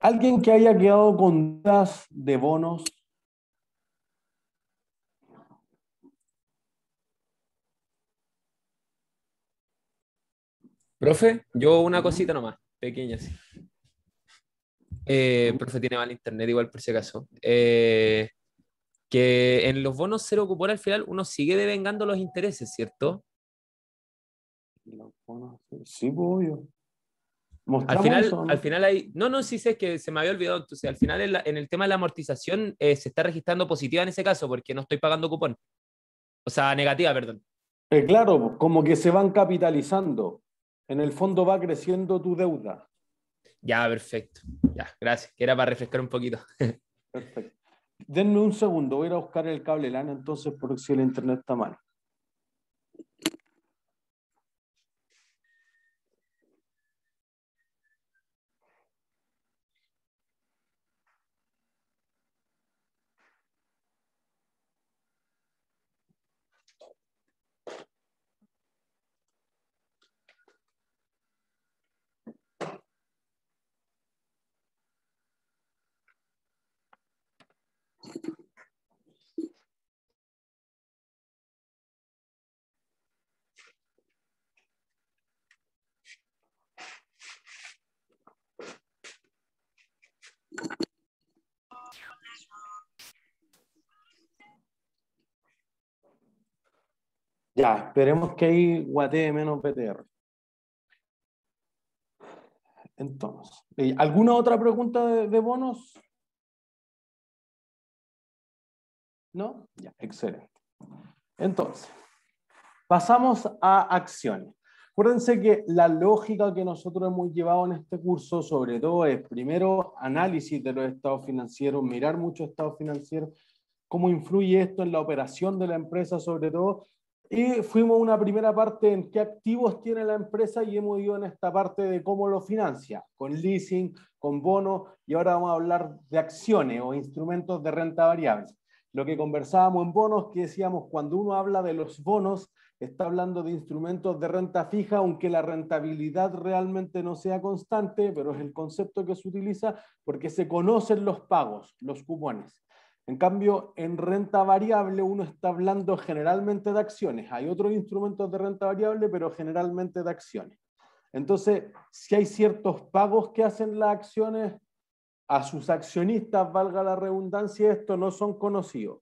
¿Alguien que haya quedado con dudas de bonos? Profe, yo una cosita nomás, pequeña, sí. Profe, tiene mal internet igual por si acaso. Que en los bonos cero cupón al final uno sigue devengando los intereses, ¿cierto? Los bonos, sí, pues, obvio. ¿Mostramos eso o Al no? final hay, no, no, sí sé que se me había olvidado, entonces al final en el tema de la amortización se está registrando positiva en ese caso porque no estoy pagando cupón, o sea, negativa, perdón. Claro, como que se van capitalizando. En el fondo va creciendo tu deuda. Ya, perfecto, ya, gracias, que era para refrescar un poquito. Perfecto. Denme un segundo, voy a ir a buscar el cable LAN entonces porque si el internet está mal. Ya, esperemos que ahí guatee menos BTR. Entonces, ¿alguna otra pregunta de bonos? ¿No? Ya, excelente. Entonces, pasamos a acciones. Acuérdense que la lógica que nosotros hemos llevado en este curso, sobre todo, es primero análisis de los estados financieros, mirar muchos estados financieros, cómo influye esto en la operación de la empresa, sobre todo. Y fuimos una primera parte en qué activos tiene la empresa y hemos ido en esta parte de cómo lo financia, con leasing, con bonos, y ahora vamos a hablar de acciones o instrumentos de renta variable. Lo que conversábamos en bonos, que decíamos, cuando uno habla de los bonos, está hablando de instrumentos de renta fija, aunque la rentabilidad realmente no sea constante, pero es el concepto que se utiliza porque se conocen los pagos, los cupones. En cambio, en renta variable uno está hablando generalmente de acciones. Hay otros instrumentos de renta variable, pero generalmente de acciones. Entonces, si hay ciertos pagos que hacen las acciones a sus accionistas, valga la redundancia, estos no son conocidos.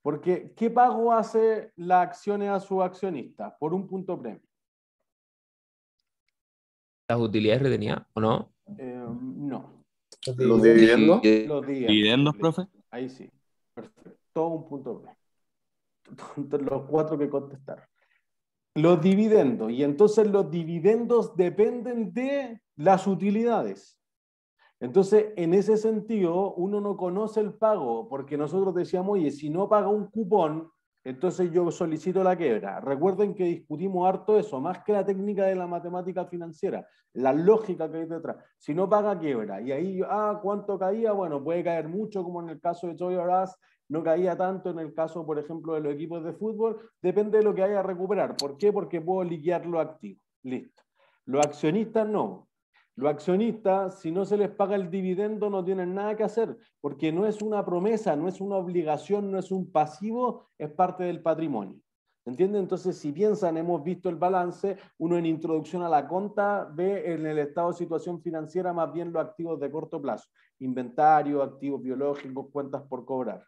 Porque, ¿qué pago hace las acciones a sus accionistas? Por un punto premio. ¿Las utilidades retenidas o no? No, Los Los dividendos. dividendos. los dividendos. Dividendos, profe. Ahí sí, perfecto. Todo un punto premio. Los cuatro que contestaron. Los dividendos. Y entonces los dividendos dependen de las utilidades. Entonces, en ese sentido, uno no conoce el pago, porque nosotros decíamos, oye, si no paga un cupón, entonces yo solicito la quiebra. Recuerden que discutimos harto eso, más que la técnica de la matemática financiera, la lógica que hay detrás. Si no paga, quiebra. Y ahí, ¿cuánto caía? Bueno, puede caer mucho, como en el caso de Toys R Us, no caía tanto en el caso, por ejemplo, de los equipos de fútbol, depende de lo que haya a recuperar. ¿Por qué? Porque puedo liquidar los activos. Listo. Los accionistas no. Los accionistas, si no se les paga el dividendo, no tienen nada que hacer, porque no es una promesa, no es una obligación, no es un pasivo, es parte del patrimonio. ¿Entienden? Entonces, si piensan, hemos visto el balance, uno en introducción a la conta ve en el estado de situación financiera más bien los activos de corto plazo, inventario, activos biológicos, cuentas por cobrar,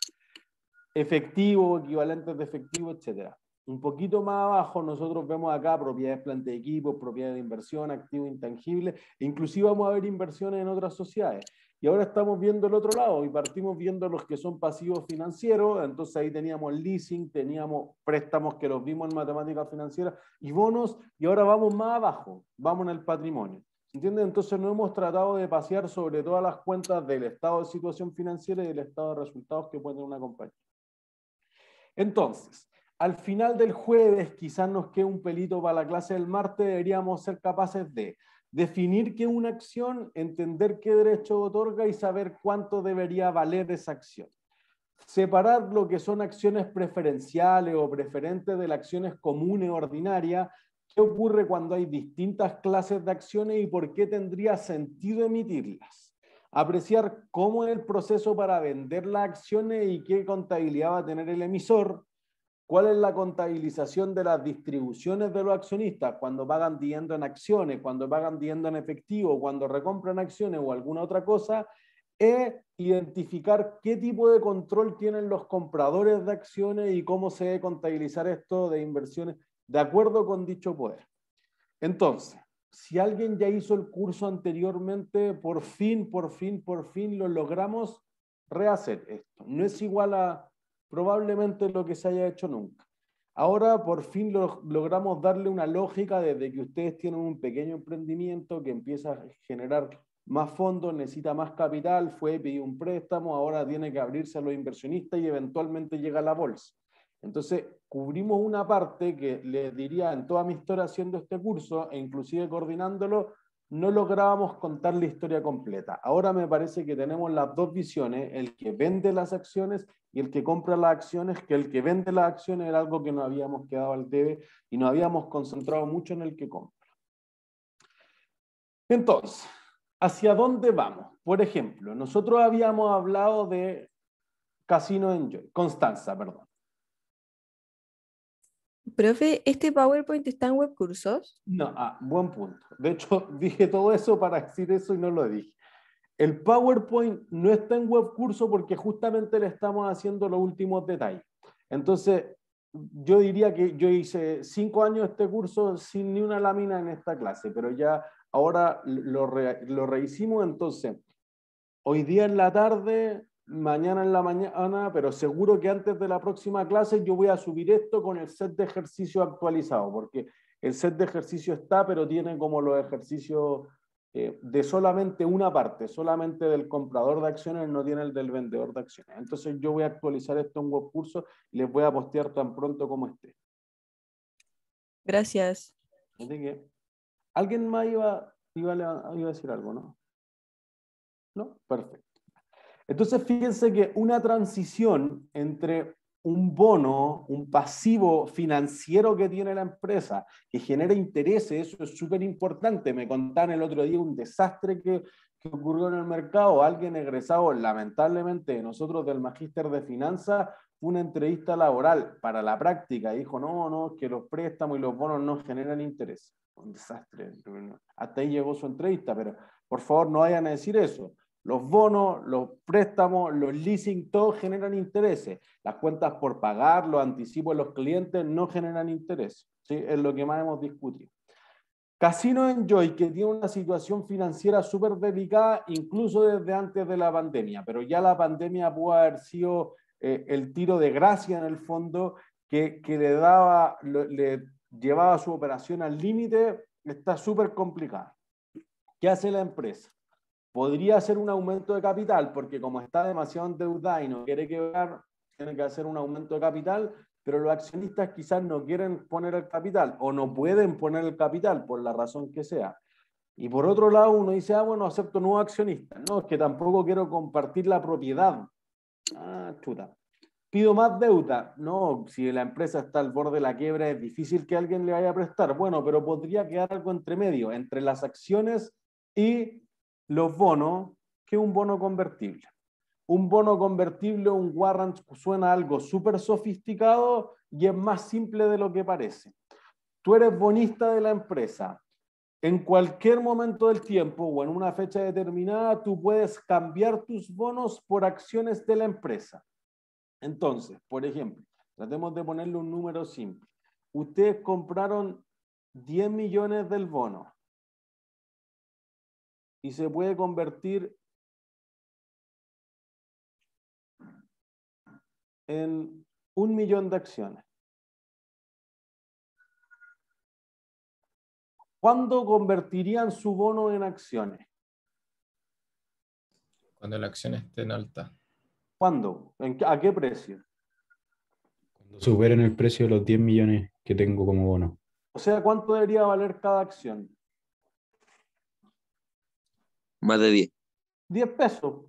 efectivo, equivalentes de efectivo, etcétera. Un poquito más abajo nosotros vemos acá propiedades, planta de equipo, propiedades de inversión, activos intangibles, e inclusive vamos a ver inversiones en otras sociedades. Y ahora estamos viendo el otro lado y partimos viendo los que son pasivos financieros, entonces ahí teníamos leasing, teníamos préstamos que los vimos en matemáticas financieras y bonos, y ahora vamos más abajo, vamos en el patrimonio. ¿Entienden? Entonces no hemos tratado de pasear sobre todas las cuentas del estado de situación financiera y del estado de resultados que puede tener una compañía. Entonces, al final del jueves, quizás nos quede un pelito para la clase del martes, deberíamos ser capaces de definir qué es una acción, entender qué derecho otorga y saber cuánto debería valer esa acción. Separar lo que son acciones preferenciales o preferentes de las acciones comunes ordinarias, qué ocurre cuando hay distintas clases de acciones y por qué tendría sentido emitirlas. apreciar cómo es el proceso para vender las acciones y qué contabilidad va a tener el emisor, cuál es la contabilización de las distribuciones de los accionistas cuando pagan dividendo en acciones, cuando pagan dividendo en efectivo, cuando recompran acciones o alguna otra cosa, es identificar qué tipo de control tienen los compradores de acciones y cómo se debe contabilizar esto de inversiones de acuerdo con dicho poder. Entonces, si alguien ya hizo el curso anteriormente, por fin lo logramos rehacer esto. No es igual a probablemente lo que se haya hecho nunca. Ahora por fin logramos darle una lógica desde que ustedes tienen un pequeño emprendimiento que empieza a generar más fondos, necesita más capital, fue, pidió un préstamo, ahora tiene que abrirse a los inversionistas y eventualmente llega a la bolsa. Entonces, cubrimos una parte que les diría en toda mi historia haciendo este curso, e inclusive coordinándolo, no lográbamos contar la historia completa. Ahora me parece que tenemos las dos visiones, el que vende las acciones y el que compra las acciones, que el que vende las acciones era algo que nos habíamos quedado al debe y nos habíamos concentrado mucho en el que compra. Entonces, ¿hacia dónde vamos? Por ejemplo, nosotros habíamos hablado de Casino Enjoy, Constanza, perdón. Profe, ¿este PowerPoint está en webcursos? No, buen punto. De hecho, dije todo eso para decir eso y no lo dije. El PowerPoint no está en webcurso porque justamente le estamos haciendo los últimos detalles. Entonces, yo diría que yo hice 5 años este curso sin ni una lámina en esta clase, pero ya ahora lo rehicimos. Entonces, hoy día en la tarde, mañana en la mañana, pero seguro que antes de la próxima clase yo voy a subir esto con el set de ejercicio actualizado, porque el set de ejercicio está, pero tiene como los ejercicios de solamente una parte, solamente del comprador de acciones, no tiene el del vendedor de acciones. Entonces yo voy a actualizar esto en webcurso y les voy a postear tan pronto como esté. Gracias. Así que, ¿alguien más iba a decir algo, no? ¿No? Perfecto. Entonces, fíjense que una transición entre un bono, un pasivo financiero que tiene la empresa, que genera intereses, eso es súper importante. Me contaron el otro día un desastre que ocurrió en el mercado. Alguien egresado, lamentablemente, de nosotros del Magíster de Finanzas, fue una entrevista laboral para la práctica y dijo, no, que los préstamos y los bonos no generan interés. Un desastre. Hasta ahí llegó su entrevista, pero por favor no vayan a decir eso. Los bonos, los préstamos, los leasing, todos generan intereses. Las cuentas por pagar, los anticipos de los clientes no generan interés. ¿Sí? Es lo que más hemos discutido. Casino Enjoy, que tiene una situación financiera súper delicada, incluso desde antes de la pandemia, pero ya la pandemia pudo haber sido el tiro de gracia en el fondo que le llevaba su operación al límite, está súper complicada. ¿Qué hace la empresa? Podría hacer un aumento de capital, porque como está demasiado endeudada y no quiere quebrar, tiene que hacer un aumento de capital, pero los accionistas quizás no quieren poner el capital o no pueden poner el capital por la razón que sea. Y por otro lado uno dice, bueno, acepto nuevos accionistas. No, es que tampoco quiero compartir la propiedad. Chuta. Pido más deuda. No, si la empresa está al borde de la quiebra es difícil que alguien le vaya a prestar. Bueno, pero podría quedar algo entre medio, entre las acciones y los bonos, que un bono convertible. Un bono convertible, un warrant, suena algo súper sofisticado y es más simple de lo que parece. Tú eres bonista de la empresa. En cualquier momento del tiempo o en una fecha determinada, tú puedes cambiar tus bonos por acciones de la empresa. Entonces, por ejemplo, tratemos de ponerle un número simple. Ustedes compraron 10 millones del bono y se puede convertir en 1 millón de acciones. ¿Cuándo convertirían su bono en acciones? Cuando la acción esté en alta. ¿Cuándo? ¿A qué precio? Cuando superen el precio de los 10 millones que tengo como bono. O sea, ¿cuánto debería valer cada acción? Más de 10. 10 pesos.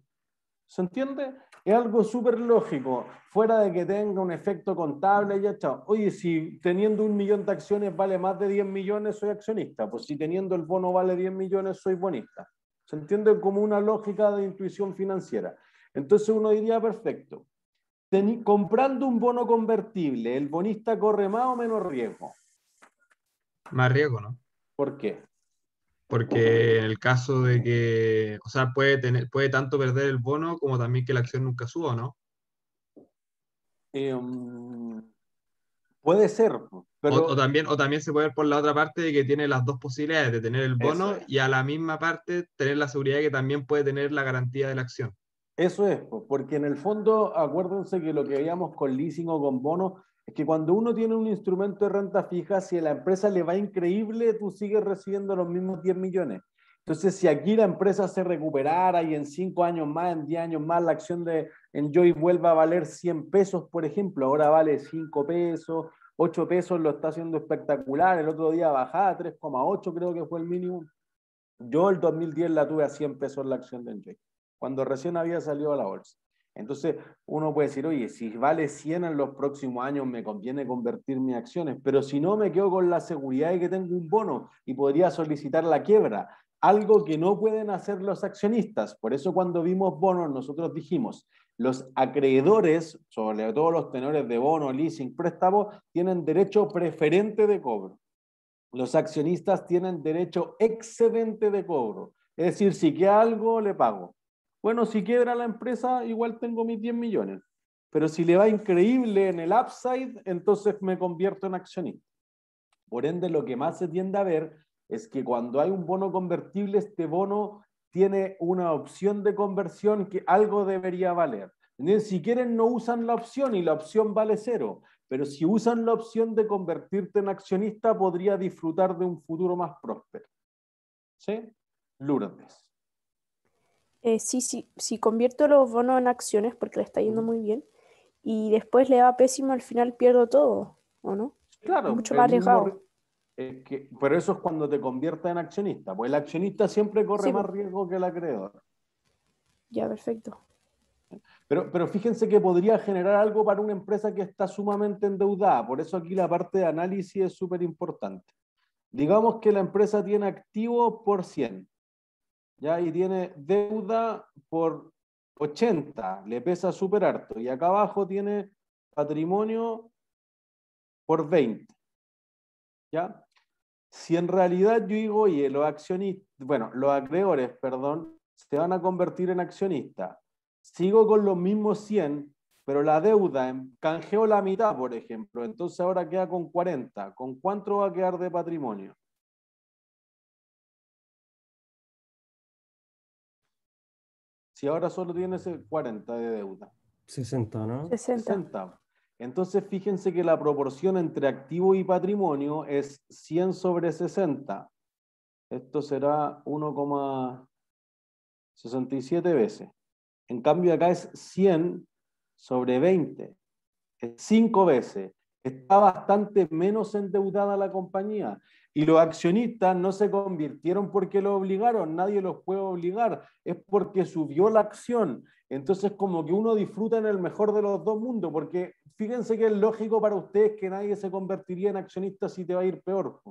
¿Se entiende? Es algo súper lógico, fuera de que tenga un efecto contable, ya está. Oye, si teniendo 1 millón de acciones vale más de 10 millones, soy accionista. Pues si teniendo el bono vale 10 millones, soy bonista. ¿Se entiende? Como una lógica de intuición financiera. Entonces uno diría, perfecto, comprando un bono convertible, ¿el bonista corre más o menos riesgo? Más riesgo, ¿no? ¿Por qué? Porque en el caso de que, o sea, puede tanto perder el bono como también que la acción nunca suba, ¿no? Puede ser, pero O también se puede ver por la otra parte de que tiene las dos posibilidades de tener el eso bono es. y a la misma parte tener la seguridad de que también puede tener la garantía de la acción. Eso es, porque en el fondo, acuérdense que lo que veíamos con leasing o con bonos es que cuando uno tiene un instrumento de renta fija, si a la empresa le va increíble, tú sigues recibiendo los mismos 10 millones. Entonces, si aquí la empresa se recuperara y en 5 años más, en 10 años más, la acción de Enjoy vuelva a valer 100 pesos, por ejemplo, ahora vale 5 pesos, 8 pesos, lo está haciendo espectacular, el otro día bajaba 3,8, creo que fue el mínimo. Yo el 2010 la tuve a 100 pesos la acción de Enjoy, cuando recién había salido a la bolsa. Entonces uno puede decir, oye, si vale 100 en los próximos años me conviene convertir mis acciones, pero si no me quedo con la seguridad de que tengo un bono y podría solicitar la quiebra, algo que no pueden hacer los accionistas. Por eso cuando vimos bonos nosotros dijimos, los acreedores, sobre todo los tenedores de bono, leasing, préstamo, tienen derecho preferente de cobro. Los accionistas tienen derecho excedente de cobro. Es decir, si queda algo, le pago. Bueno, si quiebra la empresa, igual tengo mis 10 millones. Pero si le va increíble en el upside, entonces me convierto en accionista. Por ende, lo que más se tiende a ver es que cuando hay un bono convertible, este bono tiene una opción de conversión que algo debería valer. Entonces, si quieren, no usan la opción y la opción vale cero. Pero si usan la opción de convertirte en accionista, podría disfrutar de un futuro más próspero. ¿Sí? Lourdes. Sí, sí, si convierto los bonos en acciones porque le está yendo muy bien y después le va pésimo, al final pierdo todo, ¿o no? Claro, Mucho más arriesgado. pero eso es cuando te conviertes en accionista, pues el accionista siempre corre Sí, más pues, riesgo que el acreedor. ya, perfecto. Pero fíjense que podría generar algo para una empresa que está sumamente endeudada, por eso aquí la parte de análisis es súper importante. Digamos que la empresa tiene activos por 100, ¿ya? Y tiene deuda por 80, le pesa súper harto, y acá abajo tiene patrimonio por 20, ¿ya? Si en realidad yo digo, oye, los accionistas, bueno, los acreedores, perdón, se van a convertir en accionistas, sigo con los mismos 100, pero la deuda, canjeo la mitad, por ejemplo, entonces ahora queda con 40. ¿Con cuánto va a quedar de patrimonio? Si ahora solo tienes 40 de deuda. 60, ¿no? 60. 60. Entonces fíjense que la proporción entre activo y patrimonio es 100 sobre 60. Esto será 1,67 veces. En cambio acá es 100 sobre 20. Es 5 veces. Está bastante menos endeudada la compañía. Y los accionistas no se convirtieron porque lo obligaron, nadie los puede obligar, es porque subió la acción. Entonces como que uno disfruta en el mejor de los dos mundos, porque fíjense que es lógico para ustedes que nadie se convertiría en accionista si te va a ir peor.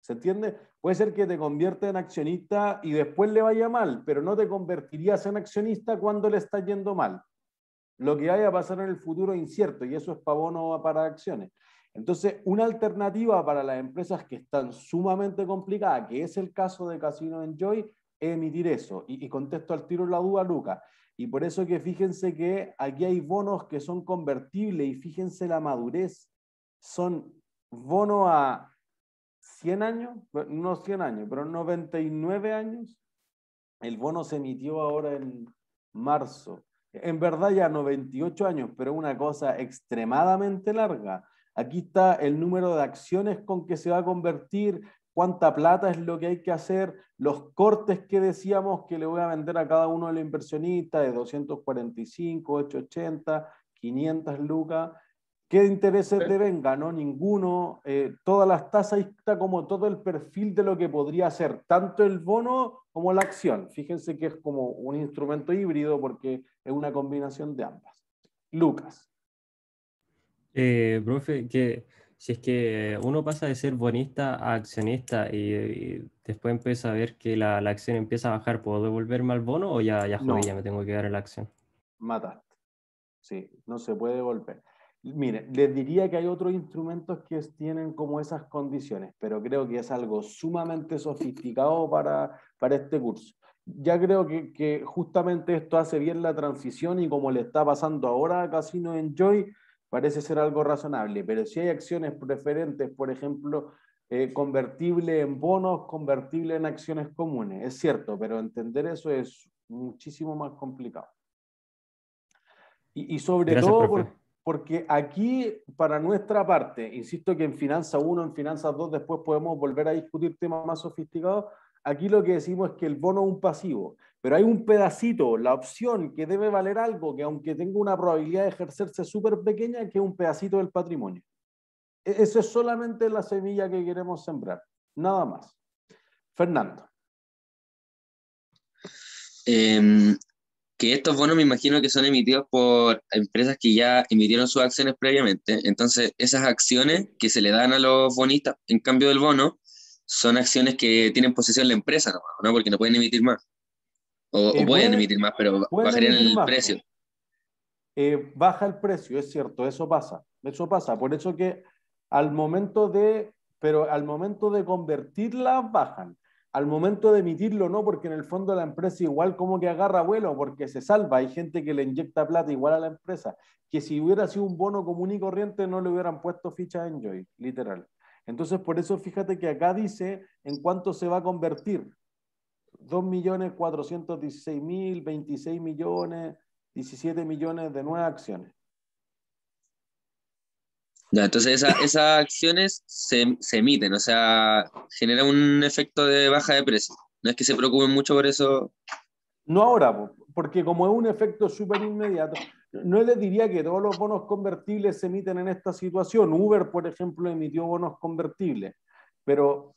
¿Se entiende? Puede ser que te conviertas en accionista y después le vaya mal, pero no te convertirías en accionista cuando le está yendo mal. Lo que vaya a pasar en el futuro es incierto y eso es para bono o para acciones. Entonces, una alternativa para las empresas que están sumamente complicadas, que es el caso de Casino Enjoy, es emitir eso. Y contesto al tiro la duda, Lucas. Y por eso que fíjense que aquí hay bonos que son convertibles y fíjense la madurez. Son bonos a 100 años, no 100 años, pero 99 años. El bono se emitió ahora en marzo. En verdad ya 98 años, pero una cosa extremadamente larga. Aquí está el número de acciones con que se va a convertir, cuánta plata es lo que hay que hacer, los cortes que decíamos que le voy a vender a cada uno de los inversionistas de 245, 880, 500 lucas. ¿Qué intereses devenga? No, ninguno. Todas las tasas, ahí está como todo el perfil de lo que podría ser, tanto el bono como la acción. Fíjense que es como un instrumento híbrido porque es una combinación de ambas. Lucas. Profe, que si es que uno pasa de ser bonista a accionista y después empieza a ver que la acción empieza a bajar, ¿puedo devolverme al bono o ya jodí, ya No, me tengo que quedar en la acción? mataste. Sí, no se puede volver. Mire, les diría que hay otros instrumentos que tienen como esas condiciones, pero creo que es algo sumamente sofisticado para este curso. Ya creo que justamente esto hace bien la transición y como le está pasando ahora a Casino Enjoy, parece ser algo razonable. Pero si hay acciones preferentes, por ejemplo, convertible en bonos, convertible en acciones comunes, es cierto, pero entender eso es muchísimo más complicado. Y sobre Gracias, todo profe. porque aquí, para nuestra parte, insisto que en Finanzas 1, en Finanzas 2, después podemos volver a discutir temas más sofisticados, aquí lo que decimos es que el bono es un pasivo, pero hay un pedacito, la opción que debe valer algo, que aunque tenga una probabilidad de ejercerse súper pequeña, que es un pedacito del patrimonio. Eso es solamente la semilla que queremos sembrar, nada más. Fernando. Que estos bonos me imagino que son emitidos por empresas que ya emitieron sus acciones previamente. Entonces, esas acciones que se le dan a los bonistas en cambio del bono son acciones que tienen posesión la empresa, ¿no? Porque no pueden emitir más. O pueden emitir más, pero Pueden bajarían emitir el más, precio. baja el precio, es cierto, eso pasa. Por eso que al momento de convertirlas bajan. Al momento de emitirlo no, porque en el fondo la empresa igual como que agarra vuelo, porque se salva. Hay gente que le inyecta plata igual a la empresa, que si hubiera sido un bono común y corriente no le hubieran puesto ficha en Enjoy, literal. Entonces, por eso fíjate que acá dice en cuánto se va a convertir. 2.416.000, 26 millones, 17 millones de nuevas acciones. Ya, entonces esas acciones se emiten, o sea, genera un efecto de baja de precio. No es que se preocupen mucho por eso. No ahora, porque como es un efecto súper inmediato, no les diría que todos los bonos convertibles se emiten en esta situación. Uber, por ejemplo, emitió bonos convertibles, pero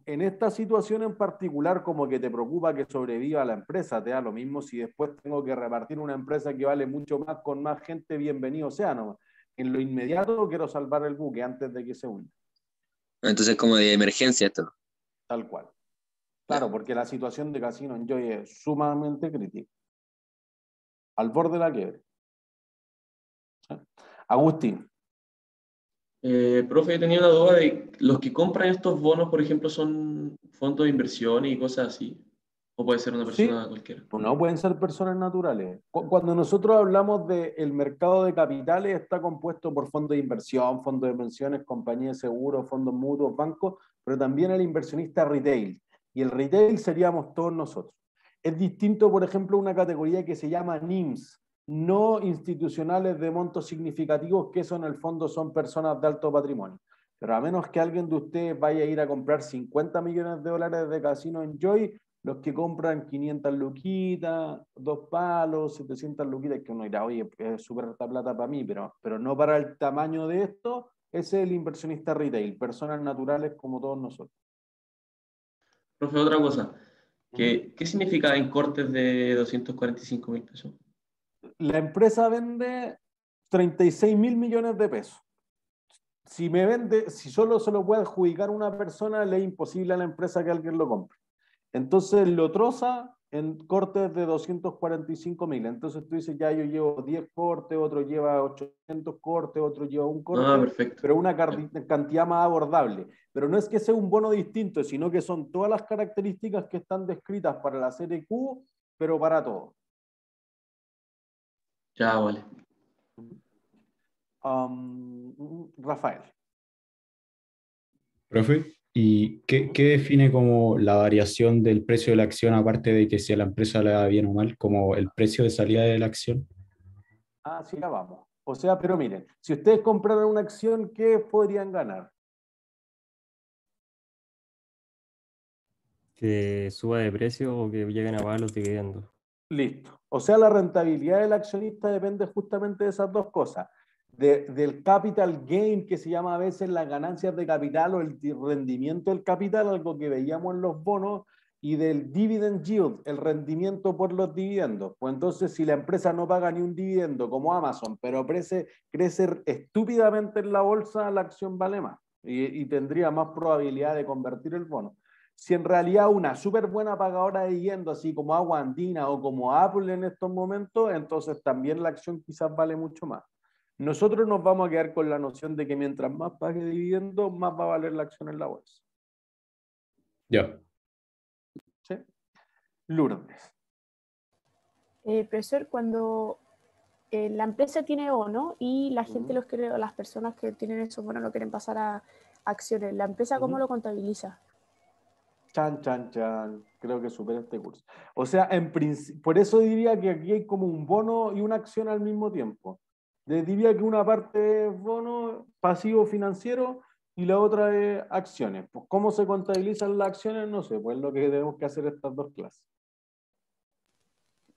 en esta situación en particular como que te preocupa que sobreviva la empresa, te da lo mismo si después tengo que repartir una empresa que vale mucho más con más gente, bienvenido sea, ¿no? En lo inmediato quiero salvar el buque antes de que se hunda. Entonces, como de emergencia esto. Tal cual. Claro, porque la situación de Casino Enjoy es sumamente crítica. Al borde de la quiebra. ¿Sí? Agustín. Profe, tenía una duda de los que compran estos bonos, por ejemplo, ¿son fondos de inversión y cosas así? ¿O puede ser una Sí, persona cualquiera? no pueden ser personas naturales. Cuando nosotros hablamos del mercado de capitales, está compuesto por fondos de inversión, fondos de pensiones, compañías de seguros, fondos mutuos, bancos, pero también el inversionista retail. Y el retail seríamos todos nosotros. Es distinto, por ejemplo, a una categoría que se llama NIMS, no institucionales de montos significativos, que eso en el fondo son personas de alto patrimonio. Pero a menos que alguien de ustedes vaya a ir a comprar 50 millones de dólares de Casino Enjoy, los que compran 500 luquitas, 2 palos, 700 luquitas, que uno dirá, oye, es súper alta plata para mí, pero no para el tamaño de esto, ese es el inversionista retail, personas naturales como todos nosotros. Profe, otra cosa. ¿Qué significa en cortes de 245.000 pesos? La empresa vende 36.000 millones de pesos. Si solo se lo puede adjudicar una persona, le es imposible a la empresa que alguien lo compre. Entonces lo troza en cortes de 245.000. Entonces tú dices, ya yo llevo 10 cortes, otro lleva 800 cortes, otro lleva un corte, Perfecto. pero una cantidad más abordable. Pero no es que sea un bono distinto, sino que son todas las características que están descritas para la serie Q, pero para todo. Ya, vale. Rafael. Profe, ¿y qué define como la variación del precio de la acción, aparte de que si a la empresa le va bien o mal, como el precio de salida de la acción? Sí, ya vamos. O sea, pero miren, si ustedes compraran una acción, ¿qué podrían ganar? Que suba de precio o que lleguen a pagar los dividendos. Listo. O sea, la rentabilidad del accionista depende justamente de esas dos cosas. Del capital gain, que se llama a veces las ganancias de capital o el rendimiento del capital, algo que veíamos en los bonos, y del dividend yield, el rendimiento por los dividendos. Pues entonces, si la empresa no paga ni un dividendo como Amazon, pero crece estúpidamente en la bolsa, la acción vale más y tendría más probabilidad de convertir el bono. Si en realidad una súper buena pagadora de dividendos, así como Agua Andina o como Apple en estos momentos, entonces también la acción quizás vale mucho más. Nosotros nos vamos a quedar con la noción de que mientras más pague dividendos, más va a valer la acción en la bolsa. Ya. ¿Sí? Lourdes. Profesor, cuando la empresa tiene bono y la gente los quiere, o las personas que tienen esos bonos lo quieren pasar a acciones, ¿la empresa cómo lo contabiliza? Chan, chan, chan. Creo que supera este curso. O sea, por eso diría que aquí hay como un bono y una acción al mismo tiempo. Diría que una parte es bono pasivo financiero y la otra es acciones. Pues, ¿cómo se contabilizan las acciones? No sé, pues es lo que tenemos que hacer estas dos clases.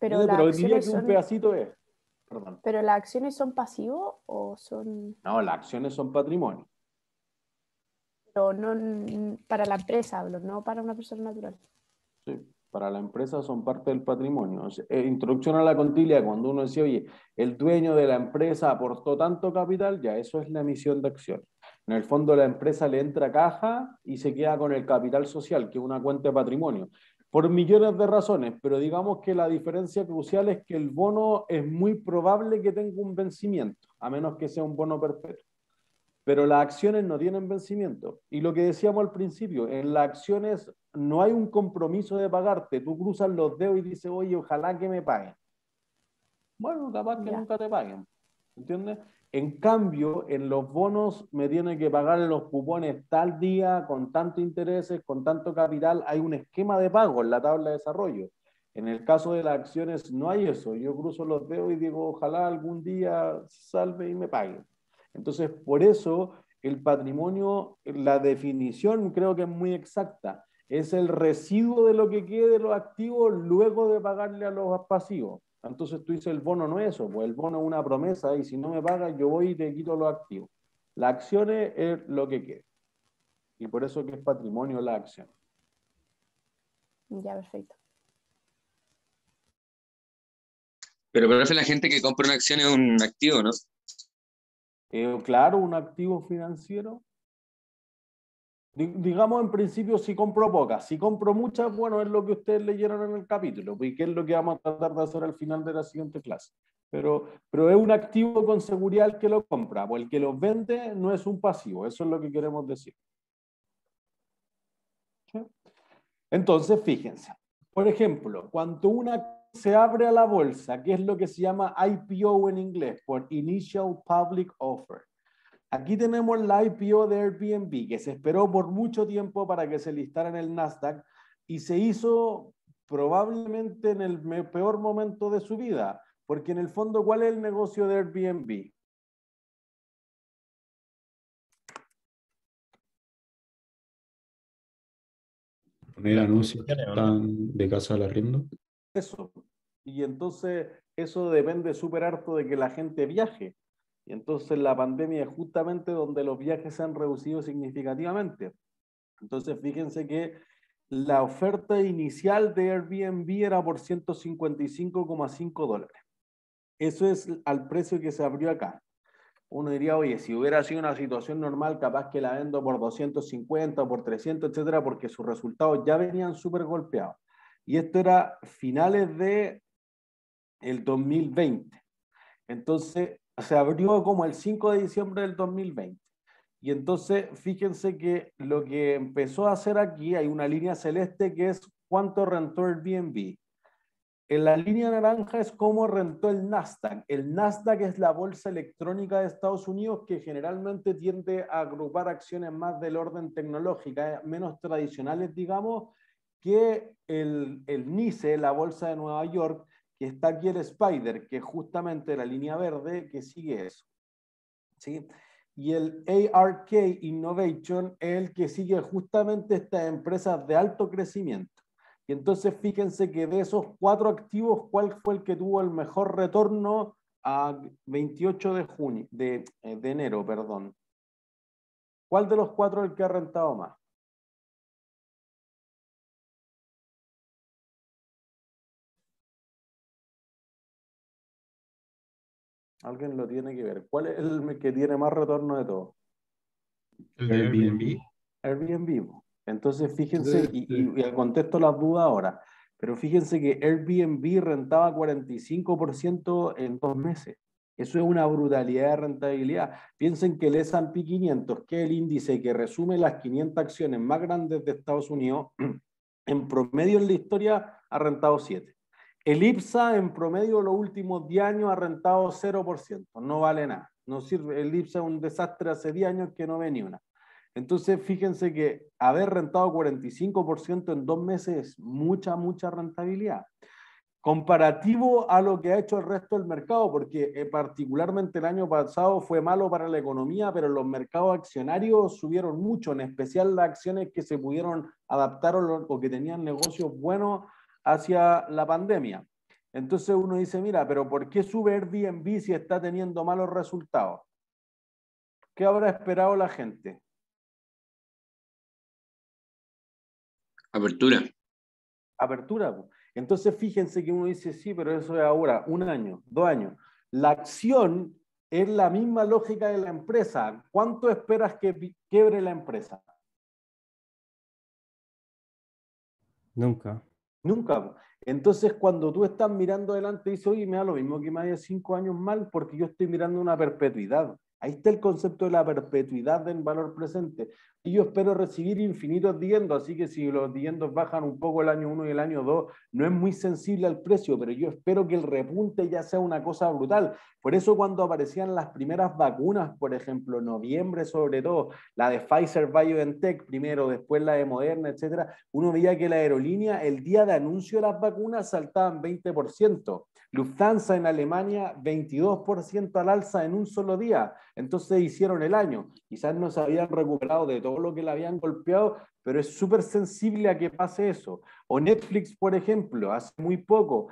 Pero las Pero diría acciones que un son, pedacito es. Perdón. ¿pero las acciones son pasivos o son, No, las acciones son patrimonio. pero no para la empresa, hablo, no para una persona natural? Sí, para la empresa son parte del patrimonio. O sea, introducción a la contabilidad, cuando uno decía, oye, el dueño de la empresa aportó tanto capital, ya eso es la emisión de acciones. En el fondo la empresa le entra caja y se queda con el capital social, que es una cuenta de patrimonio, por millones de razones, pero digamos que la diferencia crucial es que el bono es muy probable que tenga un vencimiento, a menos que sea un bono perpetuo. Pero las acciones no tienen vencimiento. Y lo que decíamos al principio, en las acciones no hay un compromiso de pagarte. Tú cruzas los dedos y dices, oye, ojalá que me paguen. Bueno, capaz que nunca te paguen. ¿Entiendes? En cambio, en los bonos me tienen que pagar los cupones tal día, con tanto intereses, con tanto capital. Hay un esquema de pago en la tabla de desarrollo. En el caso de las acciones no hay eso. Yo cruzo los dedos y digo, ojalá algún día salve y me paguen. Entonces, por eso el patrimonio, la definición creo que es muy exacta. Es el residuo de lo que quede de los activos luego de pagarle a los pasivos. Entonces tú dices, el bono no es eso, pues el bono es una promesa y si no me pagas yo voy y te quito los activos. Las acciones es lo que queda. Y por eso que es patrimonio la acción. Ya, perfecto. Pero, profe, la gente que compra una acción es un activo, ¿no? Claro, un activo financiero. Digamos en principio si compro pocas, si compro muchas, bueno, es lo que ustedes leyeron en el capítulo, y que es lo que vamos a tratar de hacer al final de la siguiente clase. Pero es un activo con seguridad el que lo compra, o el que lo vende no es un pasivo, eso es lo que queremos decir. ¿Sí? Entonces, fíjense, por ejemplo, cuando una se abre a la bolsa, que es lo que se llama IPO en inglés, por Initial Public Offer. Aquí tenemos la IPO de Airbnb, que se esperó por mucho tiempo para que se listara en el Nasdaq y se hizo probablemente en el peor momento de su vida, porque en el fondo, ¿cuál es el negocio de Airbnb? Poner anuncios que están de casa al arriendo. Eso. Y entonces eso depende súper harto de que la gente viaje. Y entonces la pandemia es justamente donde los viajes se han reducido significativamente. Entonces fíjense que la oferta inicial de Airbnb era por $155,5. Eso es al precio que se abrió acá. Uno diría, oye, si hubiera sido una situación normal, capaz que la vendo por 250 o por 300, etcétera, porque sus resultados ya venían súper golpeados. Y esto era finales de el 2020. Entonces, se abrió como el 5 de diciembre del 2020. Y entonces, fíjense que lo que empezó a hacer aquí, hay una línea celeste que es cuánto rentó Airbnb. En la línea naranja es cómo rentó el Nasdaq. El Nasdaq es la bolsa electrónica de Estados Unidos que generalmente tiende a agrupar acciones más del orden tecnológica, menos tradicionales, digamos, que el NYSE, la bolsa de Nueva York, que está aquí el Spider, que es justamente la línea verde que sigue eso. ¿Sí? Y el ARK Innovation es el que sigue justamente estas empresas de alto crecimiento. Y entonces fíjense que de esos 4 activos, ¿cuál fue el que tuvo el mejor retorno a 28 de enero? Perdón. ¿Cuál de los 4 es el que ha rentado más? Alguien lo tiene que ver. ¿Cuál es el que tiene más retorno de todos? El de Airbnb. Airbnb. Entonces, fíjense, y contesto las dudas ahora, pero fíjense que Airbnb rentaba 45% en 2 meses. Eso es una brutalidad de rentabilidad. Piensen que el S&P 500, que es el índice que resume las 500 acciones más grandes de Estados Unidos, en promedio en la historia ha rentado 7. El IPSA en promedio los últimos 10 años ha rentado 0%, no vale nada. No sirve. El IPSA es un desastre hace 10 años que no ve ni una. Entonces, fíjense que haber rentado 45% en 2 meses es mucha, mucha rentabilidad. Comparativo a lo que ha hecho el resto del mercado, porque particularmente el año pasado fue malo para la economía, pero los mercados accionarios subieron mucho, en especial las acciones que se pudieron adaptar o que tenían negocios buenos hacia la pandemia. Entonces uno dice, mira, pero ¿por qué sube Airbnb si está teniendo malos resultados? ¿Qué habrá esperado la gente? Apertura. Apertura. Entonces fíjense que uno dice, sí, pero eso es ahora, 1 año, 2 años. La acción es la misma lógica de la empresa. ¿Cuánto esperas que quiebre la empresa? Nunca. Nunca. Entonces, cuando tú estás mirando adelante, dices, oye, me da lo mismo que me vaya 5 años mal porque yo estoy mirando una perpetuidad. Ahí está el concepto de la perpetuidad del valor presente. Y yo espero recibir infinitos dividendos, así que si los dividendos bajan un poco el año 1 y el año 2, no es muy sensible al precio, pero yo espero que el repunte ya sea una cosa brutal. Por eso cuando aparecían las primeras vacunas, por ejemplo, en noviembre sobre todo, la de Pfizer BioNTech primero, después la de Moderna, etcétera, uno veía que la aerolínea, el día de anuncio de las vacunas, saltaban 20%. Lufthansa en Alemania, 22% al alza en un solo día. Entonces hicieron el año. Quizás no se habían recuperado de todo lo que le habían golpeado, pero es súper sensible a que pase eso. O Netflix, por ejemplo, hace muy poco,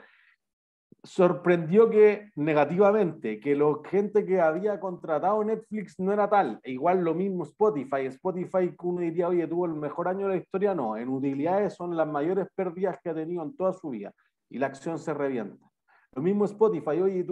sorprendió que negativamente, que la gente que había contratado Netflix no era tal. E igual lo mismo Spotify. Spotify, que uno diría, oye, tuvo el mejor año de la historia, no. En utilidades son las mayores pérdidas que ha tenido en toda su vida. Y la acción se revienta. Lo mismo Spotify, oye,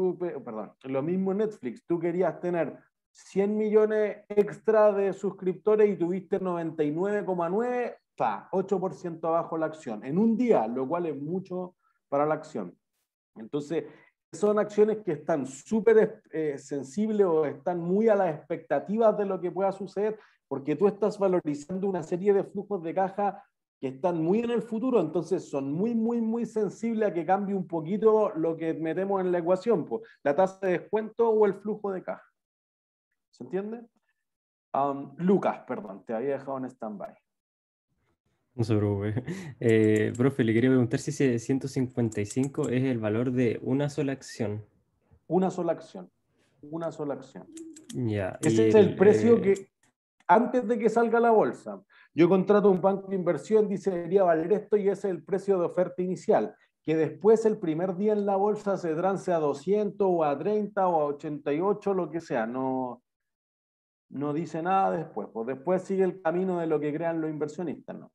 lo mismo Netflix, tú querías tener 100 millones extra de suscriptores y tuviste 99,9, 8% abajo la acción, en un día, lo cual es mucho para la acción. Entonces, son acciones que están súper sensibles o están muy a las expectativas de lo que pueda suceder, porque tú estás valorizando una serie de flujos de caja que están muy en el futuro, entonces son muy, muy, muy sensibles a que cambie un poquito lo que metemos en la ecuación, pues, la tasa de descuento o el flujo de caja. ¿Se entiende? Lucas, perdón, te había dejado en stand-by. No se preocupe. Profe, le quería preguntar si ese 155 es el valor de una sola acción. Una sola acción. Una sola acción. Ya. Ese es el precio que, antes de que salga la bolsa, yo contrato un banco de inversión, dice, debería valer esto y ese es el precio de oferta inicial, que después el primer día en la bolsa se trance a 200 o a 30 o a 88, lo que sea, no dice nada después, pues después sigue el camino de lo que crean los inversionistas, ¿no?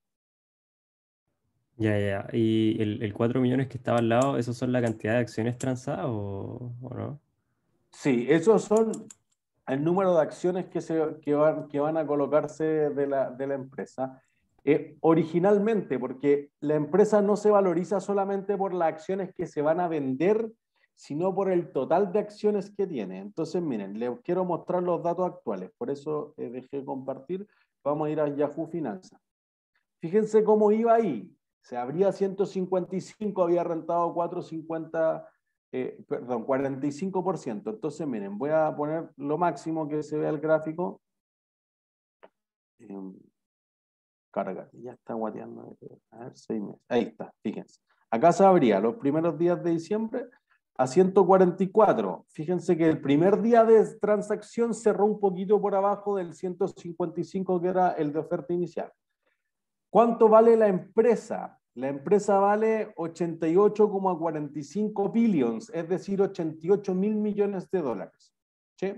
Ya. ¿Y el 4 millones que estaba al lado, esos son la cantidad de acciones transadas o no? Sí, esos son el número de acciones que van a colocarse de la empresa. Originalmente, porque la empresa no se valoriza solamente por las acciones que se van a vender, sino por el total de acciones que tiene. Entonces, miren, les quiero mostrar los datos actuales, por eso dejé compartir. Vamos a ir a Yahoo Finanzas. Fíjense cómo iba ahí. Se abría 155, había rentado 450, perdón, 45%. Entonces, miren, voy a poner lo máximo que se vea el gráfico. Carga, ya está guateando. A ver, 6 meses. Ahí está, fíjense. Acá se abría los primeros días de diciembre a 144. Fíjense que el primer día de transacción cerró un poquito por abajo del 155, que era el de oferta inicial. ¿Cuánto vale la empresa? La empresa vale 88,45 billions, es decir, 88 mil millones de dólares. ¿Sí?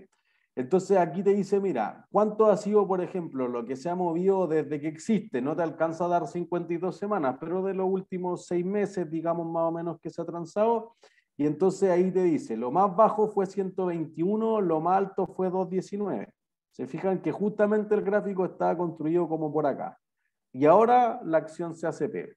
Entonces aquí te dice, mira, ¿cuánto ha sido, por ejemplo, lo que se ha movido desde que existe? No te alcanza a dar 52 semanas, pero de los últimos 6 meses, digamos más o menos que se ha transado, Y entonces ahí te dice, lo más bajo fue 121, lo más alto fue 219. Se fijan que justamente el gráfico está construido como por acá. Y ahora la acción se hace peor.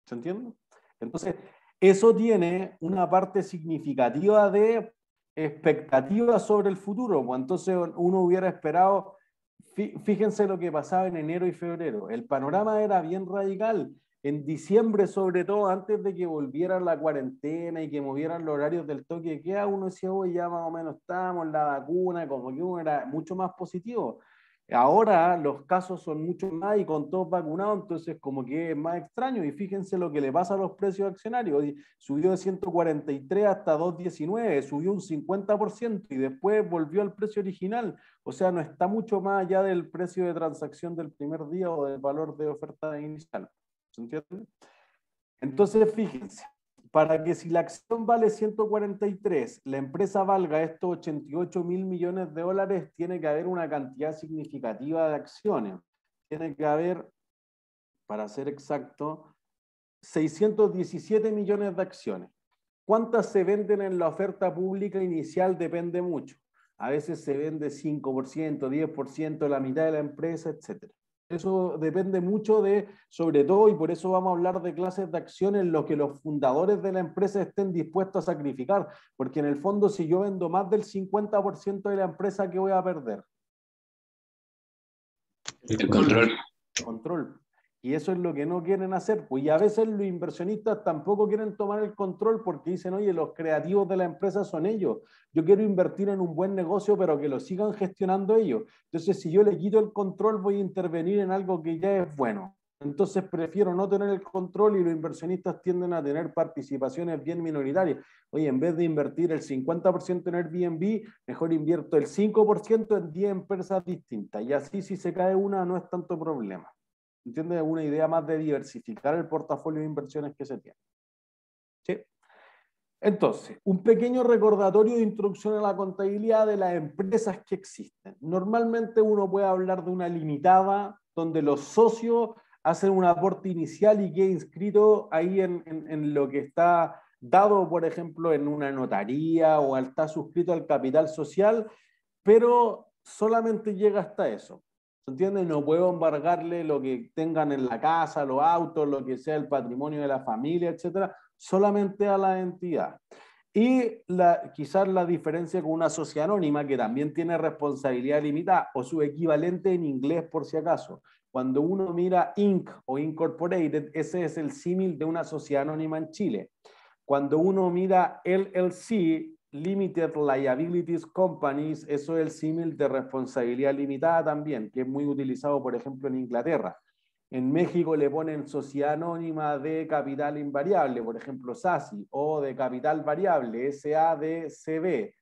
¿Se entiende? Entonces, eso tiene una parte significativa de expectativa sobre el futuro. Pues entonces uno hubiera esperado, fíjense lo que pasaba en enero y febrero. El panorama era bien radical. En diciembre, sobre todo, antes de que volviera la cuarentena y que movieran los horarios del toque de queda, uno decía, oye, ya más o menos estamos, la vacuna, como que uno era mucho más positivo. Ahora los casos son mucho más y con todos vacunados, entonces como que es más extraño. Y fíjense lo que le pasa a los precios accionarios. Subió de 143 hasta 219, subió un 50% y después volvió al precio original. O sea, no está mucho más allá del precio de transacción del primer día o del valor de oferta inicial. ¿Se entiende? Entonces, fíjense, para que si la acción vale 143, la empresa valga estos 88.000 millones de dólares, tiene que haber una cantidad significativa de acciones. Tiene que haber, para ser exacto, 617 millones de acciones. ¿Cuántas se venden en la oferta pública inicial? Depende mucho. A veces se vende 5%, 10%, la mitad de la empresa, etc. Eso depende mucho de, sobre todo, y por eso vamos a hablar de clases de acciones, lo que los fundadores de la empresa estén dispuestos a sacrificar, porque en el fondo si yo vendo más del 50% de la empresa, ¿qué voy a perder? El control. Control. Y eso es lo que no quieren hacer. Pues, y a veces los inversionistas tampoco quieren tomar el control porque dicen, oye, los creativos de la empresa son ellos. Yo quiero invertir en un buen negocio, pero que lo sigan gestionando ellos. Entonces, si yo le quito el control, voy a intervenir en algo que ya es bueno. Entonces, prefiero no tener el control y los inversionistas tienden a tener participaciones bien minoritarias. Oye, en vez de invertir el 50% en Airbnb, mejor invierto el 5% en 10 empresas distintas. Y así, si se cae una, no es tanto problema. ¿Entiendes? Una idea más de diversificar el portafolio de inversiones que se tiene. ¿Sí? Entonces, un pequeño recordatorio de introducción a la contabilidad de las empresas que existen. Normalmente uno puede hablar de una limitada, donde los socios hacen un aporte inicial y queda inscrito ahí en lo que está dado, por ejemplo, en una notaría o está suscrito al capital social, pero solamente llega hasta eso. ¿Se entiende? No puedo embargarle lo que tengan en la casa, los autos, lo que sea el patrimonio de la familia, etcétera, solamente a la entidad. Y quizás la diferencia con una sociedad anónima que también tiene responsabilidad limitada o su equivalente en inglés por si acaso. Cuando uno mira Inc. o Incorporated, ese es el símil de una sociedad anónima en Chile. Cuando uno mira LLC, Limited Liabilities Companies, eso es el símil de responsabilidad limitada también, que es muy utilizado, por ejemplo, en Inglaterra. En México le ponen sociedad anónima de capital invariable, por ejemplo, SACI, o de capital variable, SADCB,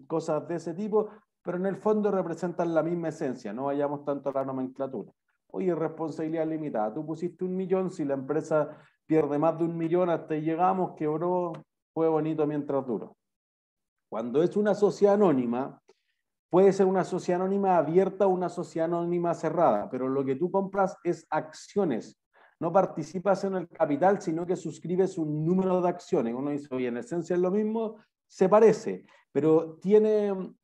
cosas de ese tipo, pero en el fondo representan la misma esencia, no vayamos tanto a la nomenclatura. Oye, responsabilidad limitada, tú pusiste 1 millón, si la empresa pierde más de 1 millón, hasta ahí llegamos, quebró, fue bonito mientras duró. Cuando es una sociedad anónima, puede ser una sociedad anónima abierta o una sociedad anónima cerrada, pero lo que tú compras es acciones. No participas en el capital, sino que suscribes un número de acciones. Uno dice, oye, en esencia es lo mismo, se parece, pero tiene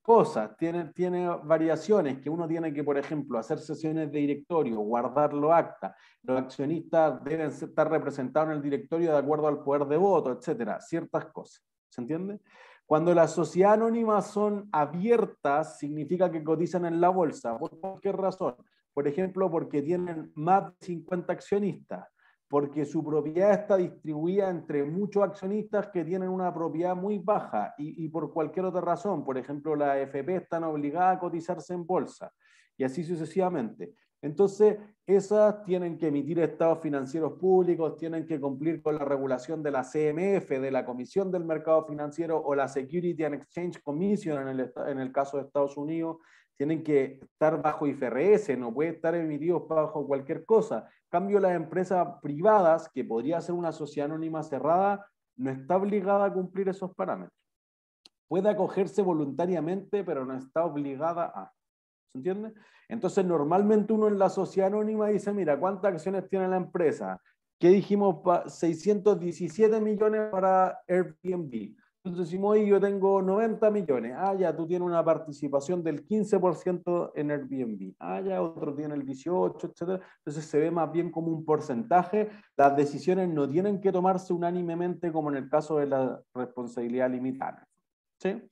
cosas, tiene variaciones que uno tiene que, por ejemplo, hacer sesiones de directorio, guardar los actas. Los accionistas deben estar representados en el directorio de acuerdo al poder de voto, etcétera, ciertas cosas. ¿Se entiende? Cuando las sociedades anónimas son abiertas, significa que cotizan en la bolsa. ¿Por qué razón? Por ejemplo, porque tienen más de 50 accionistas, porque su propiedad está distribuida entre muchos accionistas que tienen una propiedad muy baja y por cualquier otra razón. Por ejemplo, las AFP están obligadas a cotizarse en bolsa y así sucesivamente. Entonces, esas tienen que emitir estados financieros públicos, tienen que cumplir con la regulación de la CMF, de la Comisión del Mercado Financiero o la Security and Exchange Commission en el caso de Estados Unidos, tienen que estar bajo IFRS, no puede estar emitidos bajo cualquier cosa. En cambio, las empresas privadas, que podría ser una sociedad anónima cerrada, no está obligada a cumplir esos parámetros. Puede acogerse voluntariamente, pero no está obligada a. ¿se entiende? Entonces, normalmente uno en la sociedad anónima dice, mira, ¿cuántas acciones tiene la empresa? ¿Qué dijimos? 617 millones para Airbnb. Entonces decimos, oye, yo tengo 90 millones. Ah, ya, tú tienes una participación del 15% en Airbnb. Ah, ya, otro tiene el 18%, etc. Entonces se ve más bien como un porcentaje. Las decisiones no tienen que tomarse unánimemente como en el caso de la responsabilidad limitada. ¿Sí?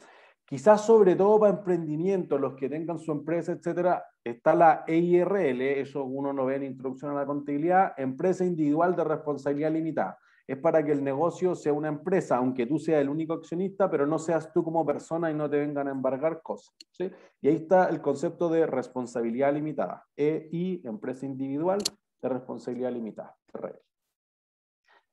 Quizás sobre todo para emprendimientos, los que tengan su empresa, etcétera, está la EIRL, eso uno no ve en Introducción a la Contabilidad, Empresa Individual de Responsabilidad Limitada. Es para que el negocio sea una empresa, aunque tú seas el único accionista, pero no seas tú como persona y no te vengan a embargar cosas, ¿sí? Y ahí está el concepto de responsabilidad limitada, EI, Empresa Individual de Responsabilidad Limitada, RL.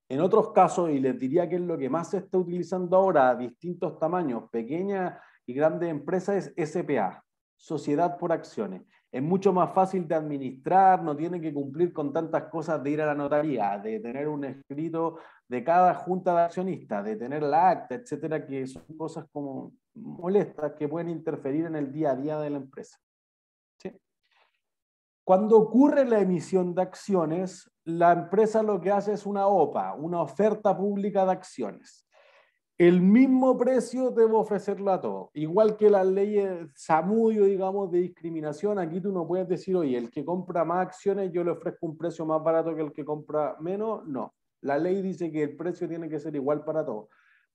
En otros casos, y les diría que es lo que más se está utilizando ahora a distintos tamaños, pequeñas y grandes empresas, es SPA, Sociedad por Acciones. Es mucho más fácil de administrar, no tiene que cumplir con tantas cosas de ir a la notaría, de tener un escrito de cada junta de accionistas, de tener la acta, etcétera, que son cosas como molestas que pueden interferir en el día a día de la empresa. ¿Sí? Cuando ocurre la emisión de acciones, la empresa lo que hace es una OPA, una oferta pública de acciones. El mismo precio debo ofrecerlo a todos. Igual que las leyes Zamudio, digamos, de discriminación, aquí tú no puedes decir, oye, el que compra más acciones yo le ofrezco un precio más barato que el que compra menos. No, la ley dice que el precio tiene que ser igual para todos.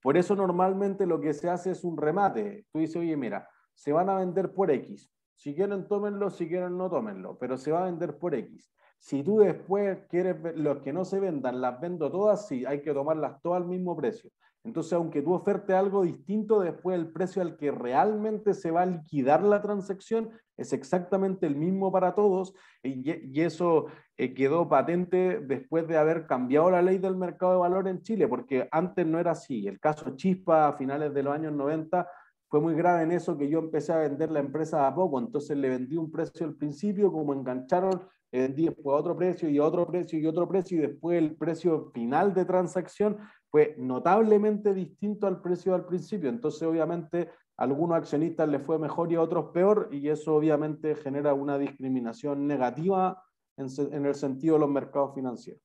Por eso normalmente lo que se hace es un remate. Tú dices, oye, mira, se van a vender por X. Si quieren, tómenlo, si quieren, no tómenlo, pero se va a vender por X. Si tú después quieres, los que no se vendan, las vendo todas, sí, hay que tomarlas todas al mismo precio. Entonces, aunque tú ofertes algo distinto, después el precio al que realmente se va a liquidar la transacción es exactamente el mismo para todos, y eso quedó patente después de haber cambiado la ley del mercado de valor en Chile, porque antes no era así. El caso Chispa a finales de los años 90 fue muy grave en eso, que yo empecé a vender la empresa a poco, entonces le vendí un precio al principio, como engancharon, le vendí después a otro precio y a otro precio y otro precio, y después el precio final de transacción fue notablemente distinto al precio al principio. Entonces, obviamente, a algunos accionistas les fue mejor y a otros peor, y eso obviamente genera una discriminación negativa en el sentido de los mercados financieros.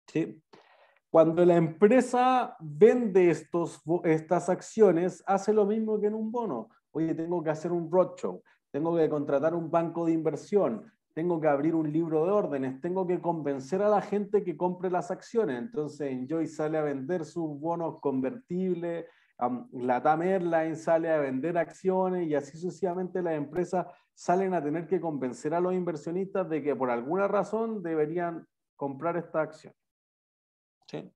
¿Sí? Cuando la empresa vende estas acciones, hace lo mismo que en un bono. Oye, tengo que hacer un roadshow, tengo que contratar un banco de inversión, tengo que abrir un libro de órdenes, tengo que convencer a la gente que compre las acciones. Entonces, Enjoy sale a vender sus bonos convertibles, Latam Airlines sale a vender acciones, y así sucesivamente las empresas salen a tener que convencer a los inversionistas de que por alguna razón deberían comprar esta acción. ¿Sí?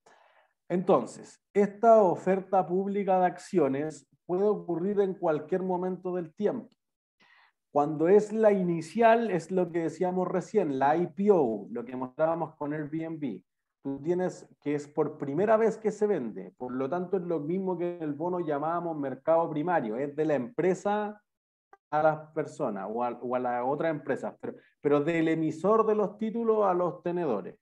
Entonces, esta oferta pública de acciones puede ocurrir en cualquier momento del tiempo. Cuando es la inicial, es lo que decíamos recién, la IPO, lo que mostrábamos con Airbnb. Tú tienes que es por primera vez que se vende, por lo tanto es lo mismo que en el bono llamábamos mercado primario, es de la empresa a las personas o a las otras empresas, pero del emisor de los títulos a los tenedores.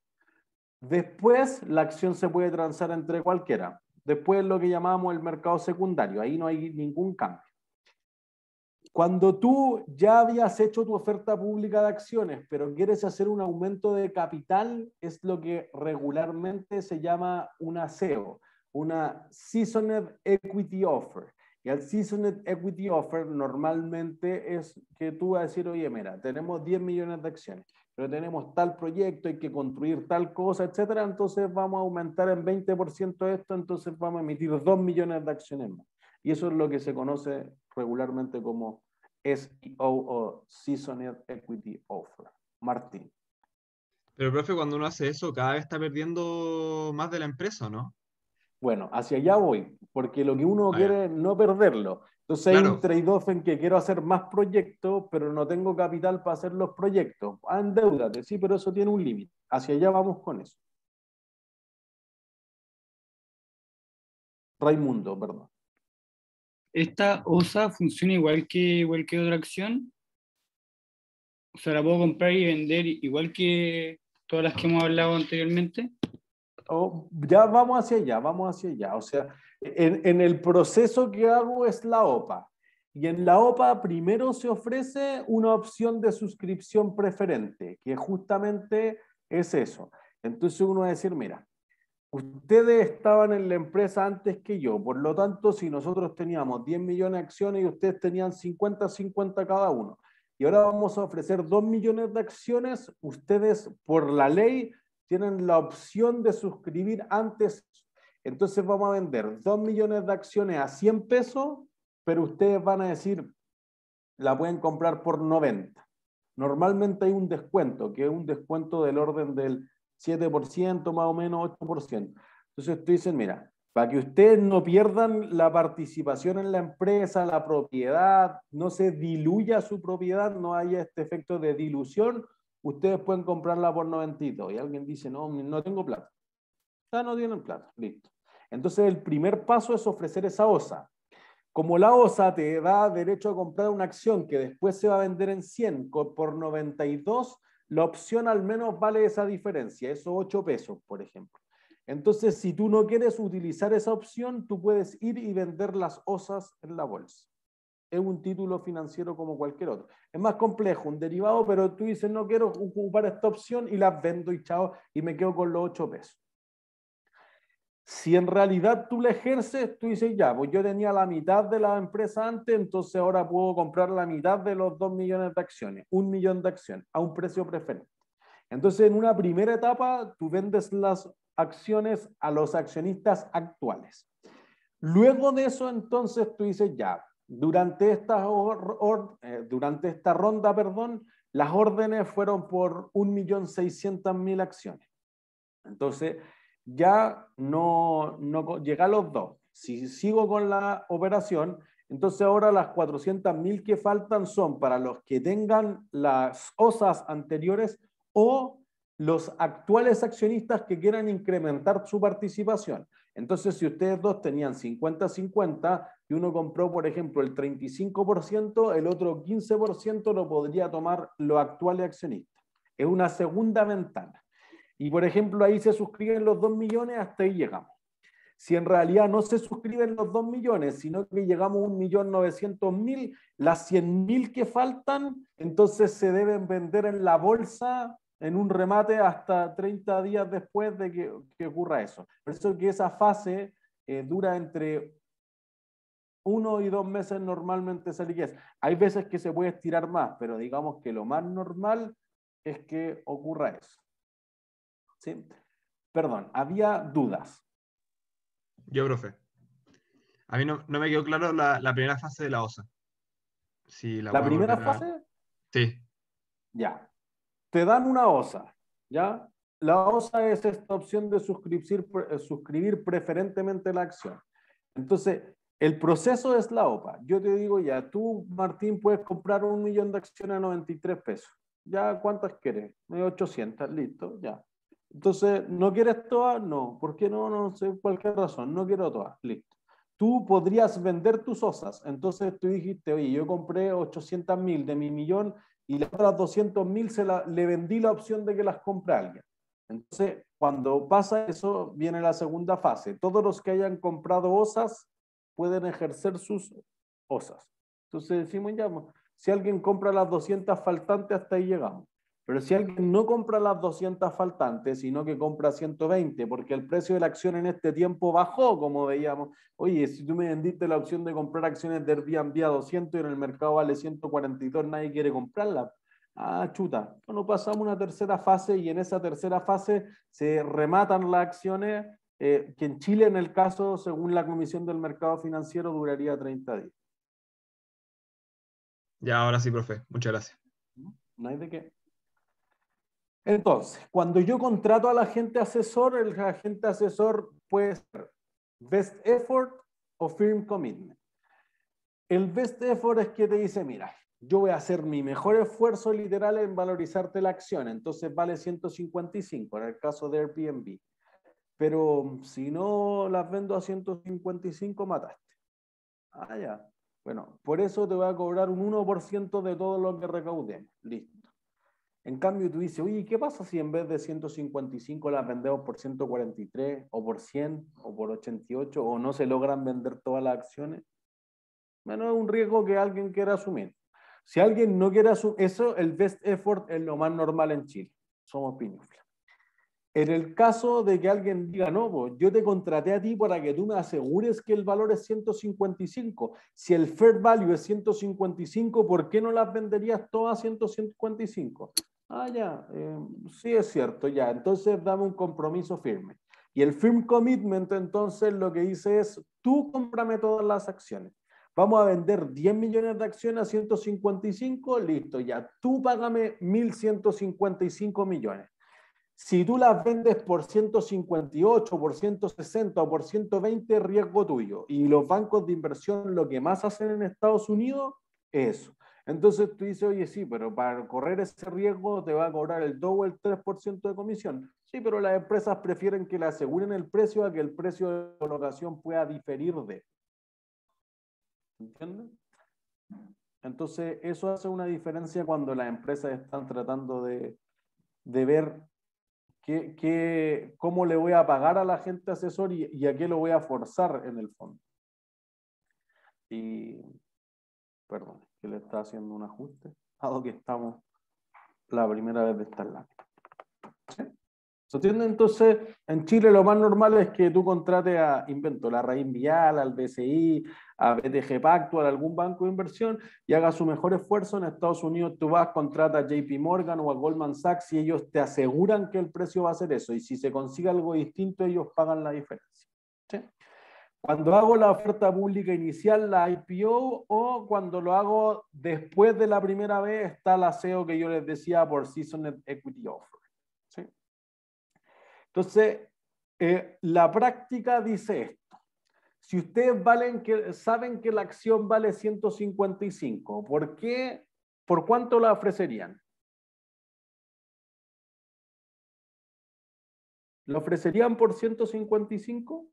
Después la acción se puede transar entre cualquiera. Después lo que llamamos el mercado secundario, ahí no hay ningún cambio. Cuando tú ya habías hecho tu oferta pública de acciones, pero quieres hacer un aumento de capital, es lo que regularmente se llama una SEO, una Seasoned Equity Offer. Y el Seasoned Equity Offer normalmente es que tú vas a decir, oye, mira, tenemos 10 millones de acciones, pero tenemos tal proyecto, hay que construir tal cosa, etcétera, entonces vamos a aumentar en 20% esto, entonces vamos a emitir 2 millones de acciones más. Y eso es lo que se conoce regularmente como SEO o Seasoned Equity Offer. Martín. Pero, profe, cuando uno hace eso, cada vez está perdiendo más de la empresa, ¿no? Bueno, hacia allá voy, porque lo que uno quiere es no perderlo. Entonces hay un trade-off en que quiero hacer más proyectos, pero no tengo capital para hacer los proyectos. Endeúdate, sí, pero eso tiene un límite. Hacia allá vamos con eso. Raimundo, perdón. ¿Esta OSA funciona igual que otra acción? O sea, ¿la puedo comprar y vender igual que todas las que hemos hablado anteriormente? Ya vamos hacia allá, vamos hacia allá. O sea, en el proceso que hago es la OPA. Y en la OPA primero se ofrece una opción de suscripción preferente, que justamente es eso. Entonces uno va a decir, mira, ustedes estaban en la empresa antes que yo, por lo tanto, si nosotros teníamos 10 millones de acciones y ustedes tenían 50-50 cada uno, y ahora vamos a ofrecer 2 millones de acciones, ustedes por la ley tienen la opción de suscribir antes. Entonces vamos a vender 2 millones de acciones a 100 pesos, pero ustedes van a decir, la pueden comprar por 90. Normalmente hay un descuento, que es un descuento del orden del 7%, más o menos 8%. Entonces tú dices, mira, para que ustedes no pierdan la participación en la empresa, la propiedad, no se diluya su propiedad, no haya este efecto de dilución, ustedes pueden comprarla por 92. Y alguien dice, no, no tengo plata. Ya no tienen plata, listo. Entonces el primer paso es ofrecer esa OSA. Como la OSA te da derecho a comprar una acción que después se va a vender en 100 por 92, la opción al menos vale esa diferencia, esos 8 pesos, por ejemplo. Entonces, si tú no quieres utilizar esa opción, tú puedes ir y vender las OSAs en la bolsa. Es un título financiero como cualquier otro. Es más complejo, un derivado, pero tú dices, no quiero ocupar esta opción y las vendo y chao, y me quedo con los 8 pesos. Si en realidad tú la ejerces, tú dices, ya, pues yo tenía la mitad de la empresa antes, entonces ahora puedo comprar la mitad de los 2 millones de acciones, 1 millón de acciones, a un precio preferente. Entonces, en una primera etapa, tú vendes las acciones a los accionistas actuales. Luego de eso, entonces, tú dices, ya, durante esta ronda, las órdenes fueron por 1.600.000 acciones. Entonces, ya no llega a los 2. Si sigo con la operación, entonces ahora las 400.000 que faltan son para los que tengan las OSAs anteriores o los actuales accionistas que quieran incrementar su participación. Entonces, si ustedes dos tenían 50-50 y uno compró, por ejemplo, el 35%, el otro 15% lo podría tomar los actuales accionistas. Es una segunda ventana. Y, por ejemplo, ahí se suscriben los 2 millones, hasta ahí llegamos. Si en realidad no se suscriben los 2 millones, sino que llegamos a 1.900.000, las 100.000 que faltan, entonces se deben vender en la bolsa en un remate hasta 30 días después de que ocurra eso. Por eso que esa fase dura entre 1 y 2 meses normalmente esa liquidez. Hay veces que se puede estirar más, pero digamos que lo más normal es que ocurra eso. ¿Sí? Perdón, había dudas. Yo, profe. A mí no me quedó claro la primera fase de la OSA. Si la puedo primera volver a- fase? Sí. Ya. Te dan una OSA, ¿ya? La OSA es esta opción de suscribir preferentemente la acción. Entonces, el proceso es la OPA. Yo te digo ya, tú, Martín, puedes comprar 1 millón de acciones a 93 pesos. ¿Ya cuántas quieres? 800, listo, ya. Entonces, ¿no quieres todas? No. ¿Por qué no? No sé, cualquier razón. No quiero todas, listo. Tú podrías vender tus OSAs. Entonces tú dijiste, oye, yo compré 800.000 de mi millón y las otras 200.000 le vendí la opción de que las compre alguien. Entonces, cuando pasa eso, viene la segunda fase. Todos los que hayan comprado OSAs pueden ejercer sus OSAs. Entonces decimos ya, si alguien compra las 200 faltantes, hasta ahí llegamos. Pero si alguien no compra las 200 faltantes, sino que compra 120, porque el precio de la acción en este tiempo bajó, como veíamos. Oye, si tú me vendiste la opción de comprar acciones de Airbnb a 200 y en el mercado vale 142, nadie quiere comprarla. Ah, chuta. Bueno, pasamos a una tercera fase y en esa tercera fase se rematan las acciones, que en Chile, en el caso, según la Comisión del Mercado Financiero, duraría 30 días. Ya, ahora sí, profe. Muchas gracias. No hay de qué. Entonces, cuando yo contrato al agente asesor, el agente asesor puede ser best effort o firm commitment. El best effort es que te dice, mira, yo voy a hacer mi mejor esfuerzo literal en valorizarte la acción, entonces vale 155 en el caso de Airbnb. Pero si no las vendo a 155, mataste. Ah, ya. Bueno, por eso te voy a cobrar un 1% de todo lo que recaudemos. Listo. En cambio, tú dices, oye, ¿qué pasa si en vez de 155 las vendemos por 143 o por 100 o por 88 o no se logran vender todas las acciones? Menos es un riesgo que alguien quiera asumir. Si alguien no quiere asumir, eso, el best effort es lo más normal en Chile. Somos piñuflas. En el caso de que alguien diga, no, pues, yo te contraté a ti para que tú me asegures que el valor es 155. Si el fair value es 155, ¿por qué no las venderías todas a 155? Ah, ya, sí es cierto, ya. Entonces dame un compromiso firme. Y el firm commitment, entonces, lo que dice es, tú cómprame todas las acciones. Vamos a vender 10 millones de acciones a 155, listo, ya. Tú págame 1.155 millones. Si tú las vendes por 158, por 160 o por 120, riesgo tuyo. Y los bancos de inversión lo que más hacen en Estados Unidos es eso. Entonces tú dices, oye, sí, pero para correr ese riesgo te va a cobrar el 2 o el 3% de comisión. Sí, pero las empresas prefieren que le aseguren el precio a que el precio de colocación pueda diferir de. ¿Entiendes? Entonces eso hace una diferencia cuando las empresas están tratando de ver cómo le voy a pagar a la gente asesor y a qué lo voy a forzar en el fondo. Y, perdón, que le está haciendo un ajuste, dado que estamos la primera vez de esta lámina. ¿Sí? ¿Se entiende? Entonces, en Chile lo más normal es que tú contrates a, invento, la Raíz Vial, al BCI, a BTG Pactual, a algún banco de inversión y haga su mejor esfuerzo. En Estados Unidos tú vas, contratas a JP Morgan o a Goldman Sachs y ellos te aseguran que el precio va a ser eso. Y si se consigue algo distinto, ellos pagan la diferencia. ¿Sí? Cuando hago la oferta pública inicial, la IPO, o cuando lo hago después de la primera vez, está la SEO que yo les decía por Seasoned Equity Offer. ¿Sí? Entonces, la práctica dice esto. Si ustedes saben que la acción vale 155, ¿por cuánto la ofrecerían? ¿La ofrecerían por 155?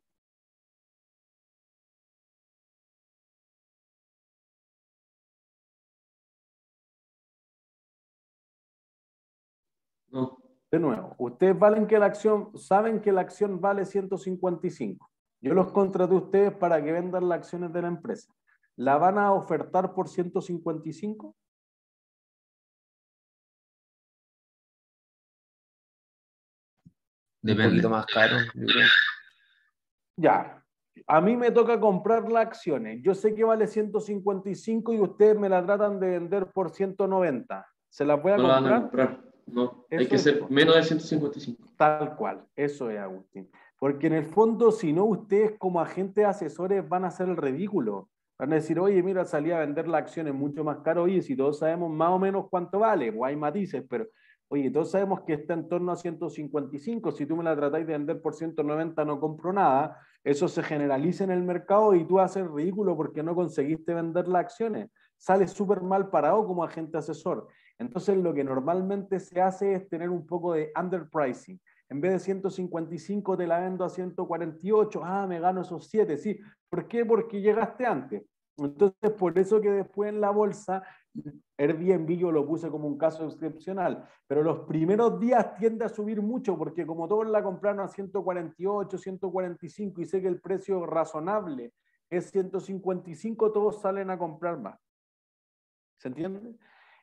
No. De nuevo, ustedes saben que la acción vale 155. Yo los contraté a ustedes para que vendan las acciones de la empresa. ¿La van a ofertar por 155? Un poquito más caro, yo creo. Ya. A mí me toca comprar las acciones. Yo sé que vale 155 y ustedes me la tratan de vender por 190. ¿Se las voy a No la van a comprar? comprar. No, hay Eso que es ser todo. menos de 155. Tal cual, eso es, Agustín. Porque en el fondo, si no, ustedes como agentes asesores van a hacer el ridículo. Van a decir, oye, mira, salí a vender las acciones mucho más caro. Oye, si todos sabemos más o menos cuánto vale, pues hay matices, pero oye, todos sabemos que está en torno a 155. Si tú me la tratáis de vender por 190, no compro nada. Eso se generaliza en el mercado y tú haces el ridículo porque no conseguiste vender las acciones. Sales súper mal parado como agente asesor. Entonces, lo que normalmente se hace es tener un poco de underpricing. En vez de 155 te la vendo a 148. Ah, me gano esos 7. Sí. ¿Por qué? Porque llegaste antes. Entonces, por eso que después en la bolsa, Airbnb yo lo puse como un caso excepcional, pero los primeros días tiende a subir mucho porque como todos la compraron a 148, 145 y sé que el precio razonable es 155, todos salen a comprar más. ¿Se entiende?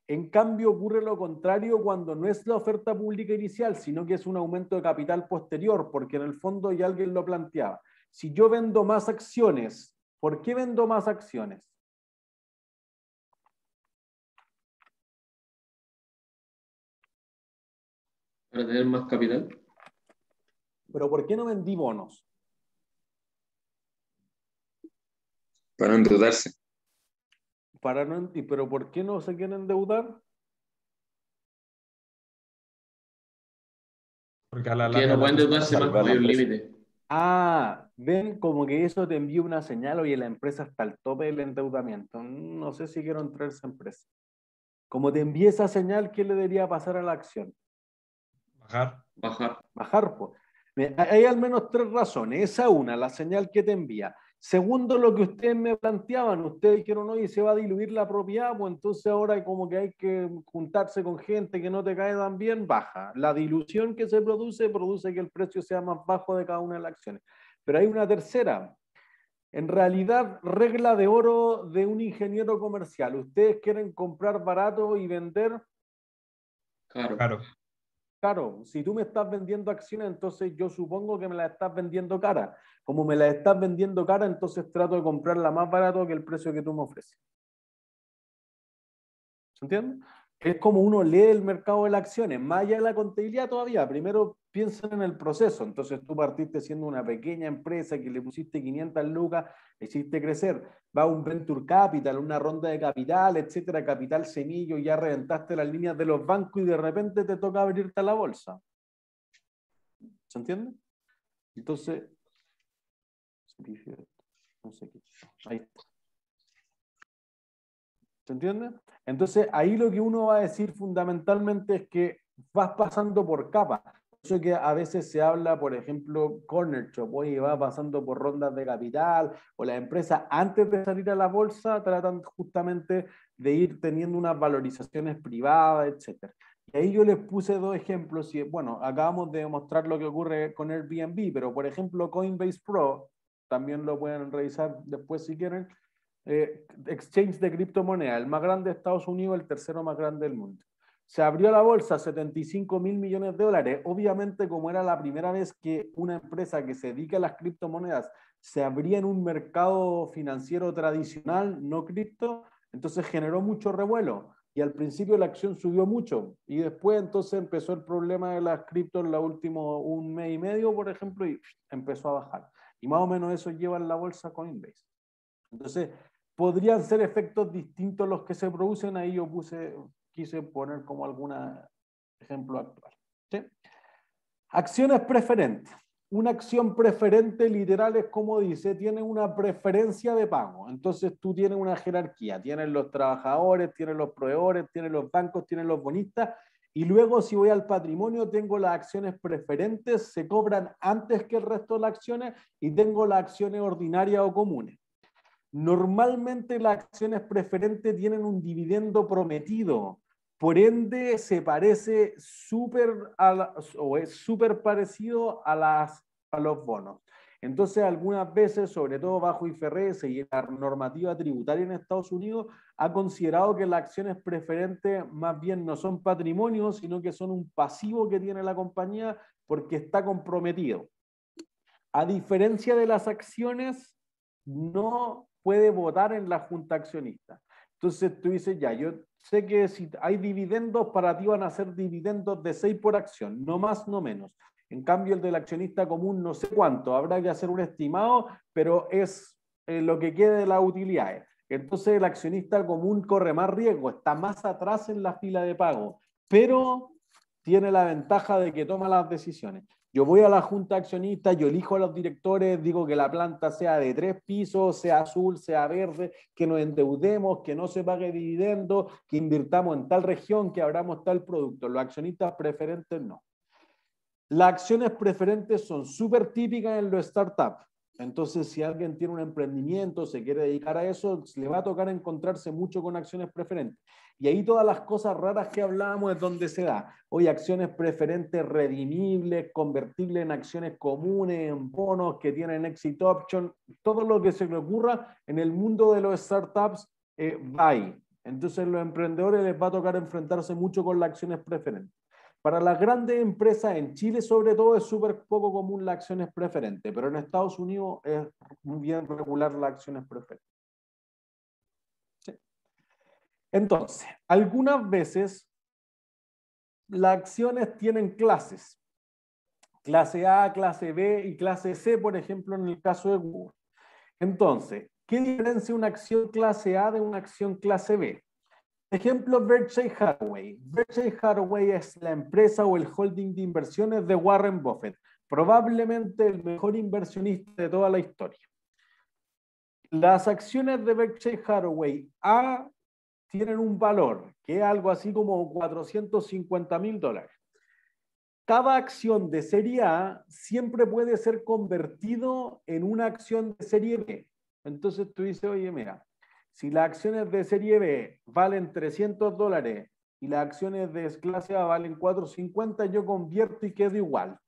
En cambio, ocurre lo contrario cuando no es la oferta pública inicial, sino que es un aumento de capital posterior, porque en el fondo ya alguien lo planteaba. Si yo vendo más acciones, ¿por qué vendo más acciones? Para tener más capital. ¿Pero por qué no vendí bonos? Para endeudarse. ¿Pero por qué no se quieren endeudar? Porque a la Que larga no pueden la- endeudarse más, salvar la hay un empresa. límite. Ah, ven como que eso te envía una señal, oye, la empresa está al tope del endeudamiento. No sé si quiero entrar a esa empresa. Como te envía esa señal, ¿qué le debería pasar a la acción? bajar. Bajar. Bajar, pues. Hay al menos 3 razones. Esa una, la señal que te envía. Segundo, lo que ustedes me planteaban. Ustedes dijeron, oye, se va a diluir la propiedad, pues entonces ahora como que hay que juntarse con gente que no te cae tan bien, baja. La dilución que se produce que el precio sea más bajo de cada una de las acciones. Pero hay una tercera. En realidad, regla de oro de un ingeniero comercial. Ustedes quieren comprar barato y vender Claro. Claro. caro. Si tú me estás vendiendo acciones, entonces yo supongo que me las estás vendiendo cara. Como me las estás vendiendo cara, entonces trato de comprarla más barato que el precio que tú me ofreces. ¿Se entiende? Es como uno lee el mercado de las acciones, más allá de la contabilidad todavía. Primero piensan en el proceso. Entonces tú partiste siendo una pequeña empresa que le pusiste 500 lucas, hiciste crecer. Va a un venture capital, una ronda de capital, etcétera, capital semillo, ya reventaste las líneas de los bancos y de repente te toca abrirte a la bolsa. ¿Se entiende? Entonces, no sé qué. Ahí está. ¿Se entiende? Entonces, ahí lo que uno va a decir fundamentalmente es que vas pasando por capas. Por eso que a veces se habla, por ejemplo, corner shop, oye, va pasando por rondas de capital, o las empresas antes de salir a la bolsa tratan justamente de ir teniendo unas valorizaciones privadas, etc. Y ahí yo les puse dos ejemplos. Y, bueno, acabamos de mostrar lo que ocurre con Airbnb, pero por ejemplo, Coinbase Pro, también lo pueden revisar después si quieren. Exchange de criptomonedas, el más grande de Estados Unidos, el tercero más grande del mundo. Se abrió la bolsa 75.000 millones de dólares. Obviamente, como era la primera vez que una empresa que se dedica a las criptomonedas se abría en un mercado financiero tradicional, no cripto, entonces generó mucho revuelo. Y al principio la acción subió mucho. Y después entonces empezó el problema de las criptos en los últimos un mes y medio, por ejemplo, y empezó a bajar. Y más o menos eso lleva en la bolsa Coinbase. Entonces, podrían ser efectos distintos los que se producen. Ahí yo quise poner como algún ejemplo actual. ¿Sí? Acciones preferentes. Una acción preferente literal es como dice, tiene una preferencia de pago. Entonces tú tienes una jerarquía. Tienes los trabajadores, tienes los proveedores, tienes los bancos, tienes los bonistas. Y luego si voy al patrimonio, tengo las acciones preferentes, se cobran antes que el resto de las acciones y tengo las acciones ordinarias o comunes. Normalmente las acciones preferentes tienen un dividendo prometido, por ende se parece o es súper parecido a los bonos. Entonces algunas veces, sobre todo bajo IFRS y la normativa tributaria en Estados Unidos, ha considerado que las acciones preferentes más bien no son patrimonio, sino que son un pasivo que tiene la compañía porque está comprometido. A diferencia de las acciones, no puede votar en la junta accionista. Entonces tú dices, ya, yo sé que si hay dividendos, para ti van a ser dividendos de 6 por acción, no más, no menos. En cambio, el del accionista común no sé cuánto, habrá que hacer un estimado, pero es lo que quede de las utilidades. Entonces el accionista común corre más riesgo, está más atrás en la fila de pago, pero tiene la ventaja de que toma las decisiones. Yo voy a la junta accionista, yo elijo a los directores, digo que la planta sea de 3 pisos, sea azul, sea verde, que nos endeudemos, que no se pague dividendo, que invirtamos en tal región, que abramos tal producto. Los accionistas preferentes no. Las acciones preferentes son súper típicas en los startups. Entonces, si alguien tiene un emprendimiento, se quiere dedicar a eso, le va a tocar encontrarse mucho con acciones preferentes. Y ahí todas las cosas raras que hablábamos es donde se da. Hoy acciones preferentes redimibles, convertibles en acciones comunes, en bonos que tienen exit option, todo lo que se le ocurra en el mundo de los startups va ahí. Entonces, los emprendedores les va a tocar enfrentarse mucho con las acciones preferentes. Para las grandes empresas, en Chile sobre todo, es súper poco común las acciones preferentes, pero en Estados Unidos es muy bien regular las acciones preferentes. ¿Sí? Entonces, algunas veces las acciones tienen clases. Clase A, clase B y clase C, por ejemplo, en el caso de Google. Entonces, ¿qué diferencia una acción clase A de una acción clase B? Ejemplo, Berkshire Hathaway. Berkshire Hathaway es la empresa o el holding de inversiones de Warren Buffett, probablemente el mejor inversionista de toda la historia. Las acciones de Berkshire Hathaway A tienen un valor que es algo así como $450.000. Cada acción de serie A siempre puede ser convertido en una acción de serie B. Entonces tú dices, oye, mira, si las acciones de serie B valen $300 y las acciones de clase A valen 450, yo convierto y quedo igual.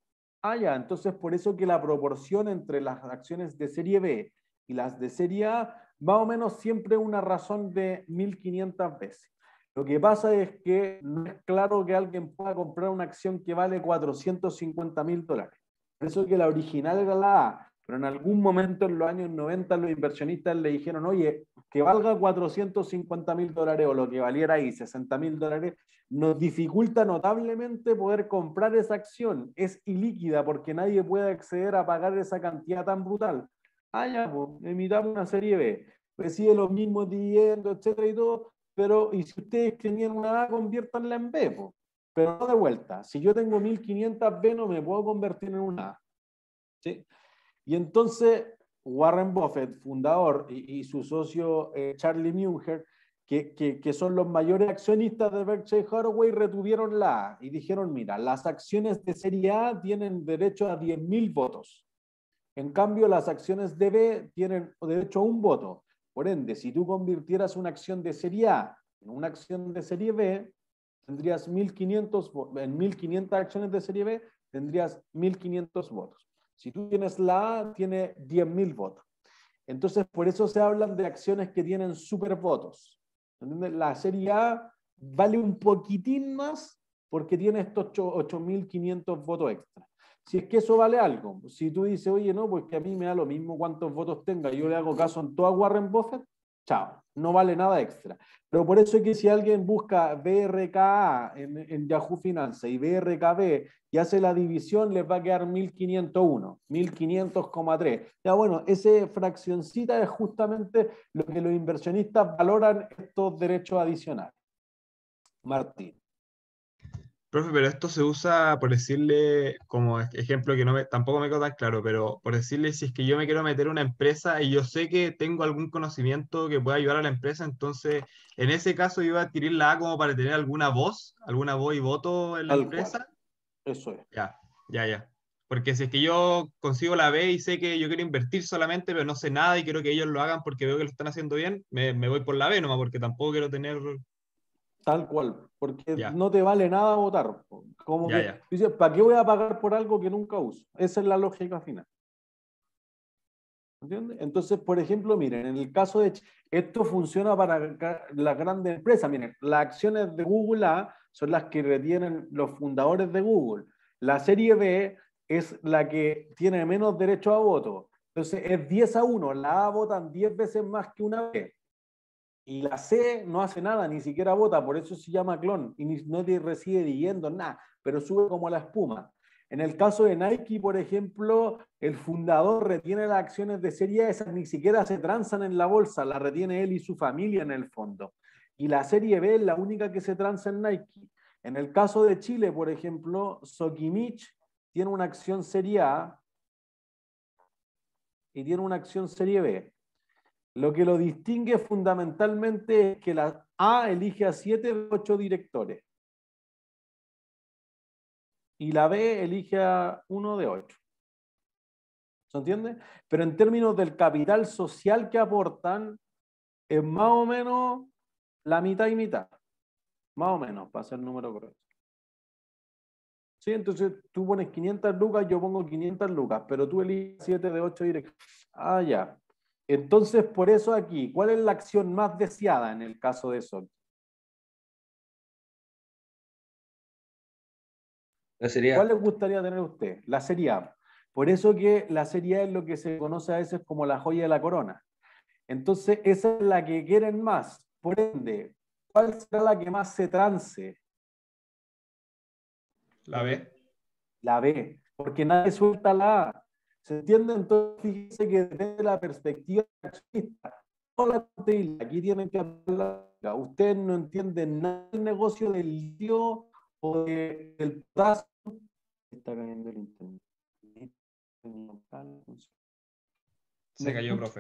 Ah, ya, entonces por eso que la proporción entre las acciones de serie B Y las de serie A, más o menos siempre una razón de 1.500 veces. Lo que pasa es que no es claro que alguien pueda comprar una acción que vale $450.000. Por eso que la original era la A, pero en algún momento en los años 90 los inversionistas le dijeron, oye, que valga $450.000 o lo que valiera ahí, $60.000, nos dificulta notablemente poder comprar esa acción. Es ilíquida porque nadie puede acceder a pagar esa cantidad tan brutal. Ah, ya, pues, emitamos una serie B, recibe los mismos dividendos, etcétera y todo, pero y si ustedes tenían una A, conviértanla en B, pues. Pero no de vuelta. Si yo tengo 1.500 B, no me puedo convertir en una A. ¿Sí? Y entonces Warren Buffett, fundador, y su socio Charlie Munger, que son los mayores accionistas de Berkshire Hathaway, retuvieron la A y dijeron, mira, las acciones de serie A tienen derecho a 10.000 votos. En cambio, las acciones de B tienen derecho a un voto. Por ende, si tú convirtieras una acción de serie A en una acción de serie B, tendrías 1.500 votos. En 1.500 acciones de serie B, tendrías 1.500 votos. Si tú tienes la A, tiene 10.000 votos. Entonces, por eso se hablan de acciones que tienen supervotos. ¿Entiendes? La serie A vale un poquitín más porque tiene estos 8.500 votos extra. Si es que eso vale algo. Si tú dices, oye, no, pues que a mí me da lo mismo cuántos votos tenga, yo le hago caso en toda Warren Buffett, chao, no vale nada extra. Pero por eso es que si alguien busca BRKA en Yahoo Finanzas y BRKB y hace la división, les va a quedar 1.501, 1.500,3. Ya bueno, ese fraccioncita es justamente lo que los inversionistas valoran estos derechos adicionales. Martín. Profe, pero esto se usa, por decirle, como ejemplo que tampoco me quedó tan claro, pero por decirle, si es que yo me quiero meter a una empresa y yo sé que tengo algún conocimiento que pueda ayudar a la empresa, entonces en ese caso iba a adquirir la A como para tener alguna voz y voto en la Tal empresa. cual. Eso es. Ya. Porque si es que yo consigo la B y sé que yo quiero invertir solamente, pero no sé nada y quiero que ellos lo hagan porque veo que lo están haciendo bien, me voy por la B nomás, porque tampoco quiero tener... Tal cual, porque Ya. no te vale nada votar. Como que Ya. dices, ¿para qué voy a pagar por algo que nunca uso? Esa es la lógica final. ¿Entiendes? Entonces, por ejemplo, miren, en el caso de esto funciona para las grandes empresas. Miren, las acciones de Google A son las que retienen los fundadores de Google. La serie B es la que tiene menos derecho a voto. Entonces, es 10-1. La A votan 10 veces más que una B. Y la C no hace nada, ni siquiera vota, por eso se llama clon, y no te recibe dividendos, nada, pero sube como la espuma. En el caso de Nike, por ejemplo, el fundador retiene las acciones de serie A, esas ni siquiera se transan en la bolsa, la retiene él y su familia en el fondo. Y la serie B es la única que se transa en Nike. En el caso de Chile, por ejemplo, Sokimich tiene una acción serie A y tiene una acción serie B. Lo que lo distingue fundamentalmente es que la A elige a 7 de 8 directores y la B elige a 1 de 8. ¿Se entiende? Pero en términos del capital social que aportan, es más o menos la mitad y mitad. Más o menos, para ser número correcto. ¿Sí? Entonces tú pones 500 lucas, yo pongo 500 lucas, pero tú eliges 7 de 8 directores. Ah, ya. Entonces, por eso aquí, ¿cuál es la acción más deseada en el caso de Sol? ¿Cuál les gustaría tener usted? La serie A. Por eso que la serie A es lo que se conoce a veces como la joya de la corona. Entonces, esa es la que quieren más. Por ende, ¿cuál será la que más se trance? La B. La B, porque nadie suelta la A. ¿Se entiende? Entonces, fíjense que depende de la perspectiva accionista. Aquí tienen que hablar. Ustedes no entienden nada del negocio del litio o del potasio. Está cayendo el internet. Se cayó, profe.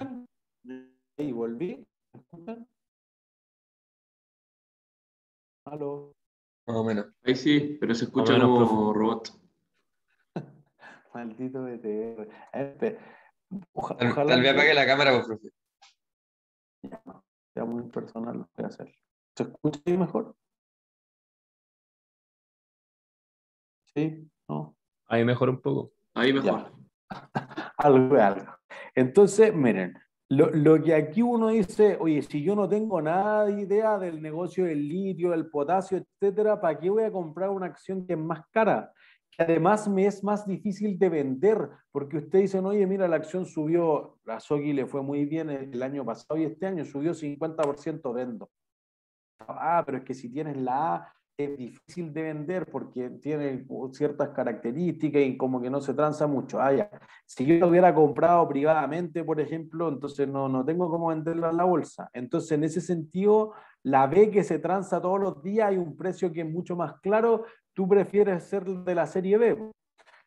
Ahí volví. ¿Me escuchan? ¿Aló? Más o menos. Ahí sí, pero se escucha menos, como robot. Maldito BTR. Tal Ojalá vez apague la cámara, pues, profe. sea muy personal lo que voy a hacer. ¿Se escucha ahí mejor? ¿Sí? ¿No? Ahí mejor un poco. Ahí mejor. Ya. Algo. Entonces, miren, Lo que aquí uno dice, oye, si yo no tengo nada de idea del negocio del litio, del potasio, etcétera, ¿para qué voy a comprar una acción que es más cara? Que además me es más difícil de vender, porque ustedes dicen, oye, mira, la acción subió, a Sogui le fue muy bien el año pasado y este año subió 50%, vendo. Ah, pero es que si tienes la A, es difícil de vender porque tiene ciertas características y como que no se transa mucho. Ah, ya. Si yo lo hubiera comprado privadamente, por ejemplo, entonces no tengo cómo venderlo en la bolsa. Entonces, en ese sentido, la B que se transa todos los días, hay un precio que es mucho más claro, tú prefieres ser de la serie B.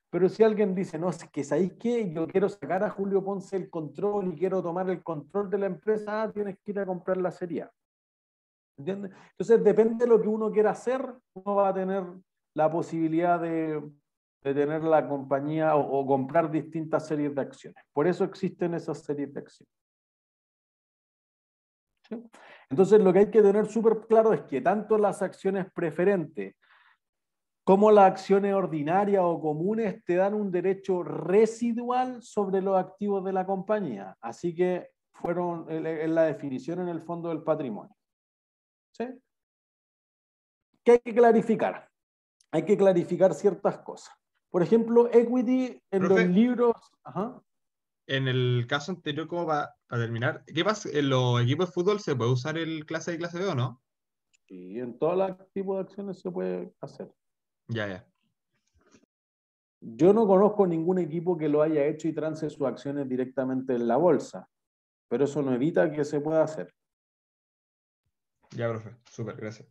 Pero si alguien dice, no, es que ¿sabéis qué? Yo quiero sacar a Julio Ponce el control y quiero tomar el control de la empresa, tienes que ir a comprar la serie A. ¿Entiendes? Entonces, depende de lo que uno quiera hacer, uno va a tener la posibilidad de tener la compañía o comprar distintas series de acciones. Por eso existen esas series de acciones. ¿Sí? Entonces, lo que hay que tener súper claro es que tanto las acciones preferentes como las acciones ordinarias o comunes te dan un derecho residual sobre los activos de la compañía. Así que fueron en la definición en el fondo del patrimonio. ¿Sí? ¿Qué hay que clarificar? Hay que clarificar ciertas cosas. Por ejemplo, equity en los Profe, libros... Ajá. en el caso anterior, como para terminar, ¿qué pasa? ¿En los equipos de fútbol se puede usar el clase A y clase B o no? Sí, en todos los tipos de acciones se puede hacer. Ya. Yo no conozco ningún equipo que lo haya hecho y trance sus acciones directamente en la bolsa, pero eso no evita que se pueda hacer. Ya, profe. Súper, gracias.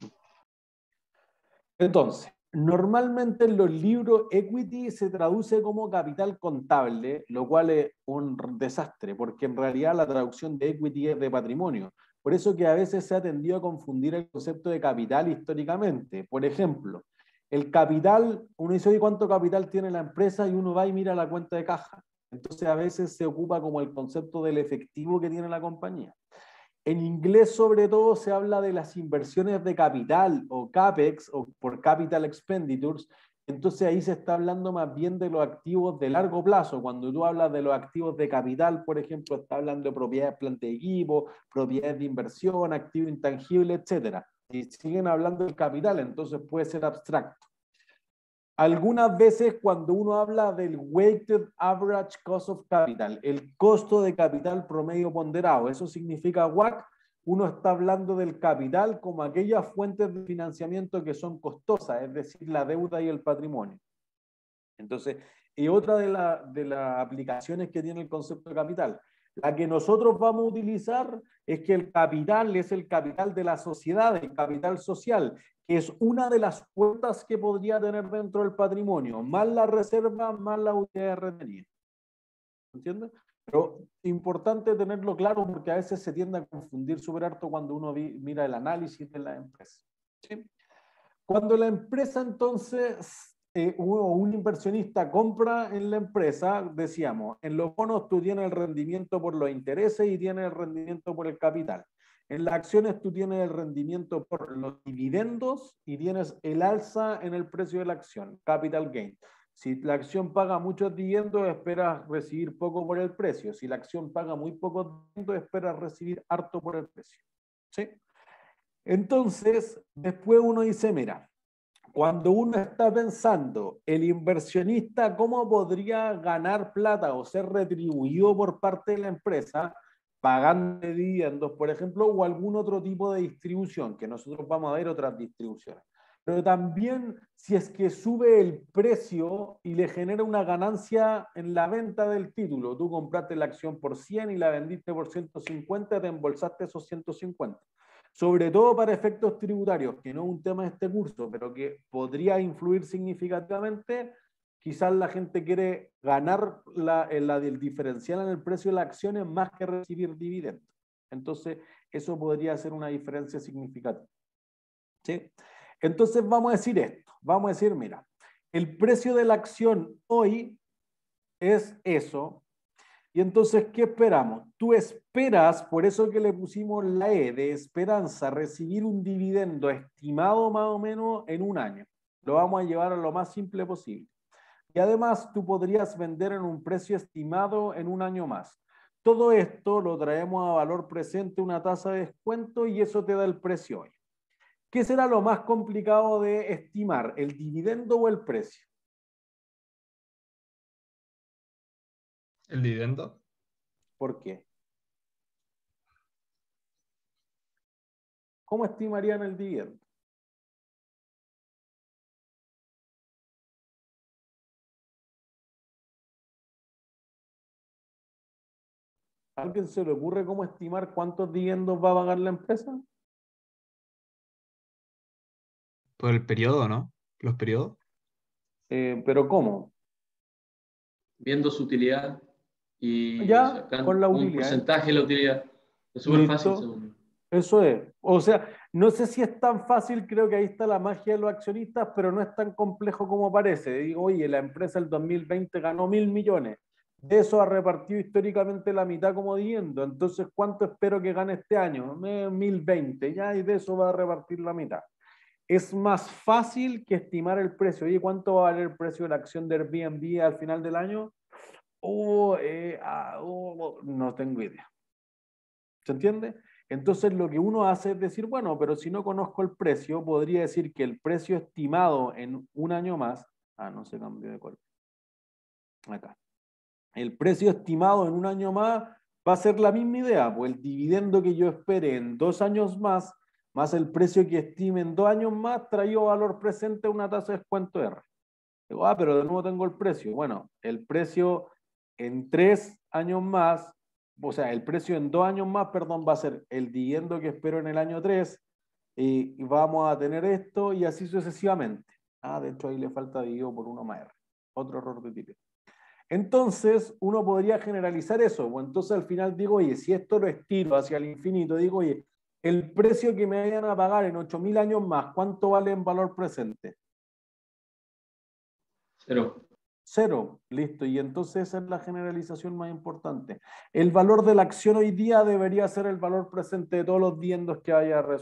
Entonces, normalmente en los libros equity se traduce como capital contable, lo cual es un desastre, porque en realidad la traducción de equity es de patrimonio. Por eso que a veces se ha tendido a confundir el concepto de capital históricamente. Por ejemplo, el capital, uno dice, oye, ¿cuánto capital tiene la empresa? Y uno va y mira la cuenta de caja. Entonces a veces se ocupa como el concepto del efectivo que tiene la compañía. En inglés, sobre todo, se habla de las inversiones de capital o CAPEX o por Capital Expenditures. Entonces ahí se está hablando más bien de los activos de largo plazo. Cuando tú hablas de los activos de capital, por ejemplo, está hablando de propiedades, plantas de equipo, propiedades de inversión, activo intangible, etc. Y siguen hablando del capital, entonces puede ser abstracto. Algunas veces cuando uno habla del Weighted Average Cost of Capital, el costo de capital promedio ponderado, eso significa WACC, uno está hablando del capital como aquellas fuentes de financiamiento que son costosas, es decir, la deuda y el patrimonio. Entonces, y otra de las aplicaciones que tiene el concepto de capital, la que nosotros vamos a utilizar es que el capital es el capital de la sociedad, el capital social, que es una de las cuotas que podría tener dentro del patrimonio, más la reserva, más la utilidad retenida. ¿Entiendes? Pero importante tenerlo claro porque a veces se tiende a confundir súper harto cuando uno mira el análisis de la empresa. ¿Sí? Cuando la empresa entonces, un inversionista compra en la empresa, decíamos, en los bonos tú tienes el rendimiento por los intereses y tienes el rendimiento por el capital. En las acciones tú tienes el rendimiento por los dividendos y tienes el alza en el precio de la acción, capital gain. Si la acción paga muchos dividendos, esperas recibir poco por el precio. Si la acción paga muy pocos dividendos, esperas recibir harto por el precio. ¿Sí? Entonces, después uno dice, mira, cuando uno está pensando, el inversionista, ¿cómo podría ganar plata o ser retribuido por parte de la empresa pagando dividendos, por ejemplo, o algún otro tipo de distribución, que nosotros vamos a ver otras distribuciones? Pero también si es que sube el precio y le genera una ganancia en la venta del título. Tú compraste la acción por 100 y la vendiste por 150, te embolsaste esos 150. Sobre todo para efectos tributarios, que no es un tema de este curso, pero que podría influir significativamente. Quizás la gente quiere ganar el diferencial en el precio de las acciones más que recibir dividendos. Entonces, eso podría ser una diferencia significativa. ¿Sí? Entonces, vamos a decir esto. Vamos a decir, mira, el precio de la acción hoy es eso. Y entonces, ¿qué esperamos? Tú esperas, por eso que le pusimos la E de esperanza, recibir un dividendo estimado más o menos en un año. Lo vamos a llevar a lo más simple posible. Y además, tú podrías vender en un precio estimado en un año más. Todo esto lo traemos a valor presente, una tasa de descuento, y eso te da el precio hoy. ¿Qué será lo más complicado de estimar, el dividendo o el precio? ¿El dividendo? ¿Por qué? ¿Cómo estimarían el dividendo? ¿A alguien se le ocurre cómo estimar cuántos dividendos va a pagar la empresa? Por el periodo, ¿no? Los periodos. ¿Pero cómo? Viendo su utilidad y Ya, sacando con la un utilidad. porcentaje de la utilidad. Es súper fácil, Listo. según yo. Eso es. O sea, no sé si es tan fácil, creo que ahí está la magia de los accionistas, pero no es tan complejo como parece. Digo, oye, la empresa el 2020 ganó 1.000 millones. De eso ha repartido históricamente la mitad como dividendo. Entonces, ¿cuánto espero que gane este año? 1.020, ya, y de eso va a repartir la mitad. Es más fácil que estimar el precio. Oye, ¿cuánto va a valer el precio de la acción de Airbnb al final del año? No tengo idea. ¿Se entiende? Entonces lo que uno hace es decir, bueno, pero si no conozco el precio, podría decir que el precio estimado en un año más, no se cambió de color, acá, el precio estimado en un año más va a ser la misma idea, pues el dividendo que yo espere en 2 años más el precio que estime en 2 años más, traído valor presente a una tasa de descuento R. Digo, pero de nuevo tengo el precio. Bueno, el precio en 3 años más, o sea, el precio en 2 años más, perdón, va a ser el dividendo que espero en el año 3, y vamos a tener esto y así sucesivamente. De hecho ahí le falta dividido por 1 más R. Otro error de tipo. Entonces, uno podría generalizar eso. Pues entonces al final digo, oye, si esto lo estiro hacia el infinito, digo, oye, el precio que me vayan a pagar en 8.000 años más, ¿cuánto vale en valor presente? 0. 0, listo. Y entonces esa es la generalización más importante. El valor de la acción hoy día debería ser el valor presente de todos los dividendos que vaya a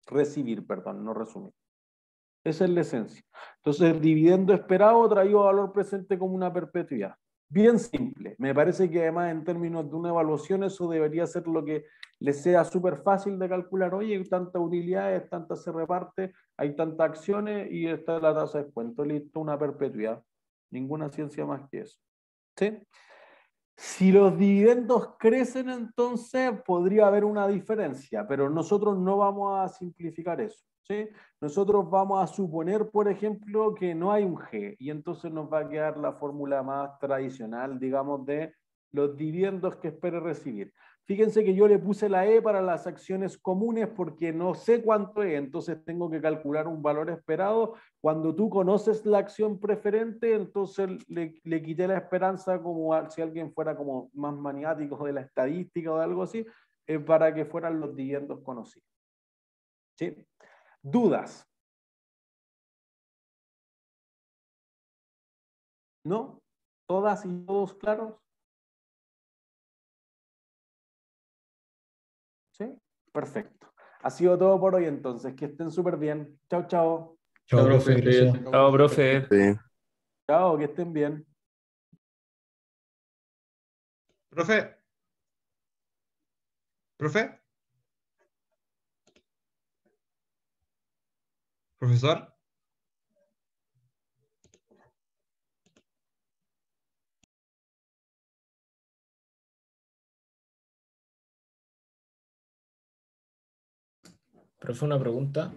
recibir, perdón, no resumir. Esa es la esencia. Entonces el dividendo esperado traído a valor presente como una perpetuidad. Bien simple. Me parece que además en términos de una evaluación eso debería ser lo que les sea súper fácil de calcular. Oye, hay tantas utilidades, tantas se reparte, hay tantas acciones y esta es la tasa de descuento. Listo, una perpetuidad. Ninguna ciencia más que eso. ¿Sí? Si los dividendos crecen, entonces podría haber una diferencia, pero nosotros no vamos a simplificar eso. ¿Sí? Nosotros vamos a suponer, por ejemplo, que no hay un G y entonces nos va a quedar la fórmula más tradicional, digamos, de los dividendos que espere recibir. Fíjense que yo le puse la E para las acciones comunes porque no sé cuánto es, entonces tengo que calcular un valor esperado. Cuando tú conoces la acción preferente, entonces le quité la esperanza como si alguien fuera como más maniático de la estadística o de algo así, para que fueran los dividendos conocidos. ¿Sí? ¿Dudas? ¿No? ¿Todas y todos claros? ¿Sí? Perfecto. Ha sido todo por hoy entonces. Que estén súper bien. Chao, chao. Chao, Chao, profe, profe. gracias. Chao, profe. Sí. Chao, que estén bien. Profe. Profe. Profesor. Profe, una pregunta.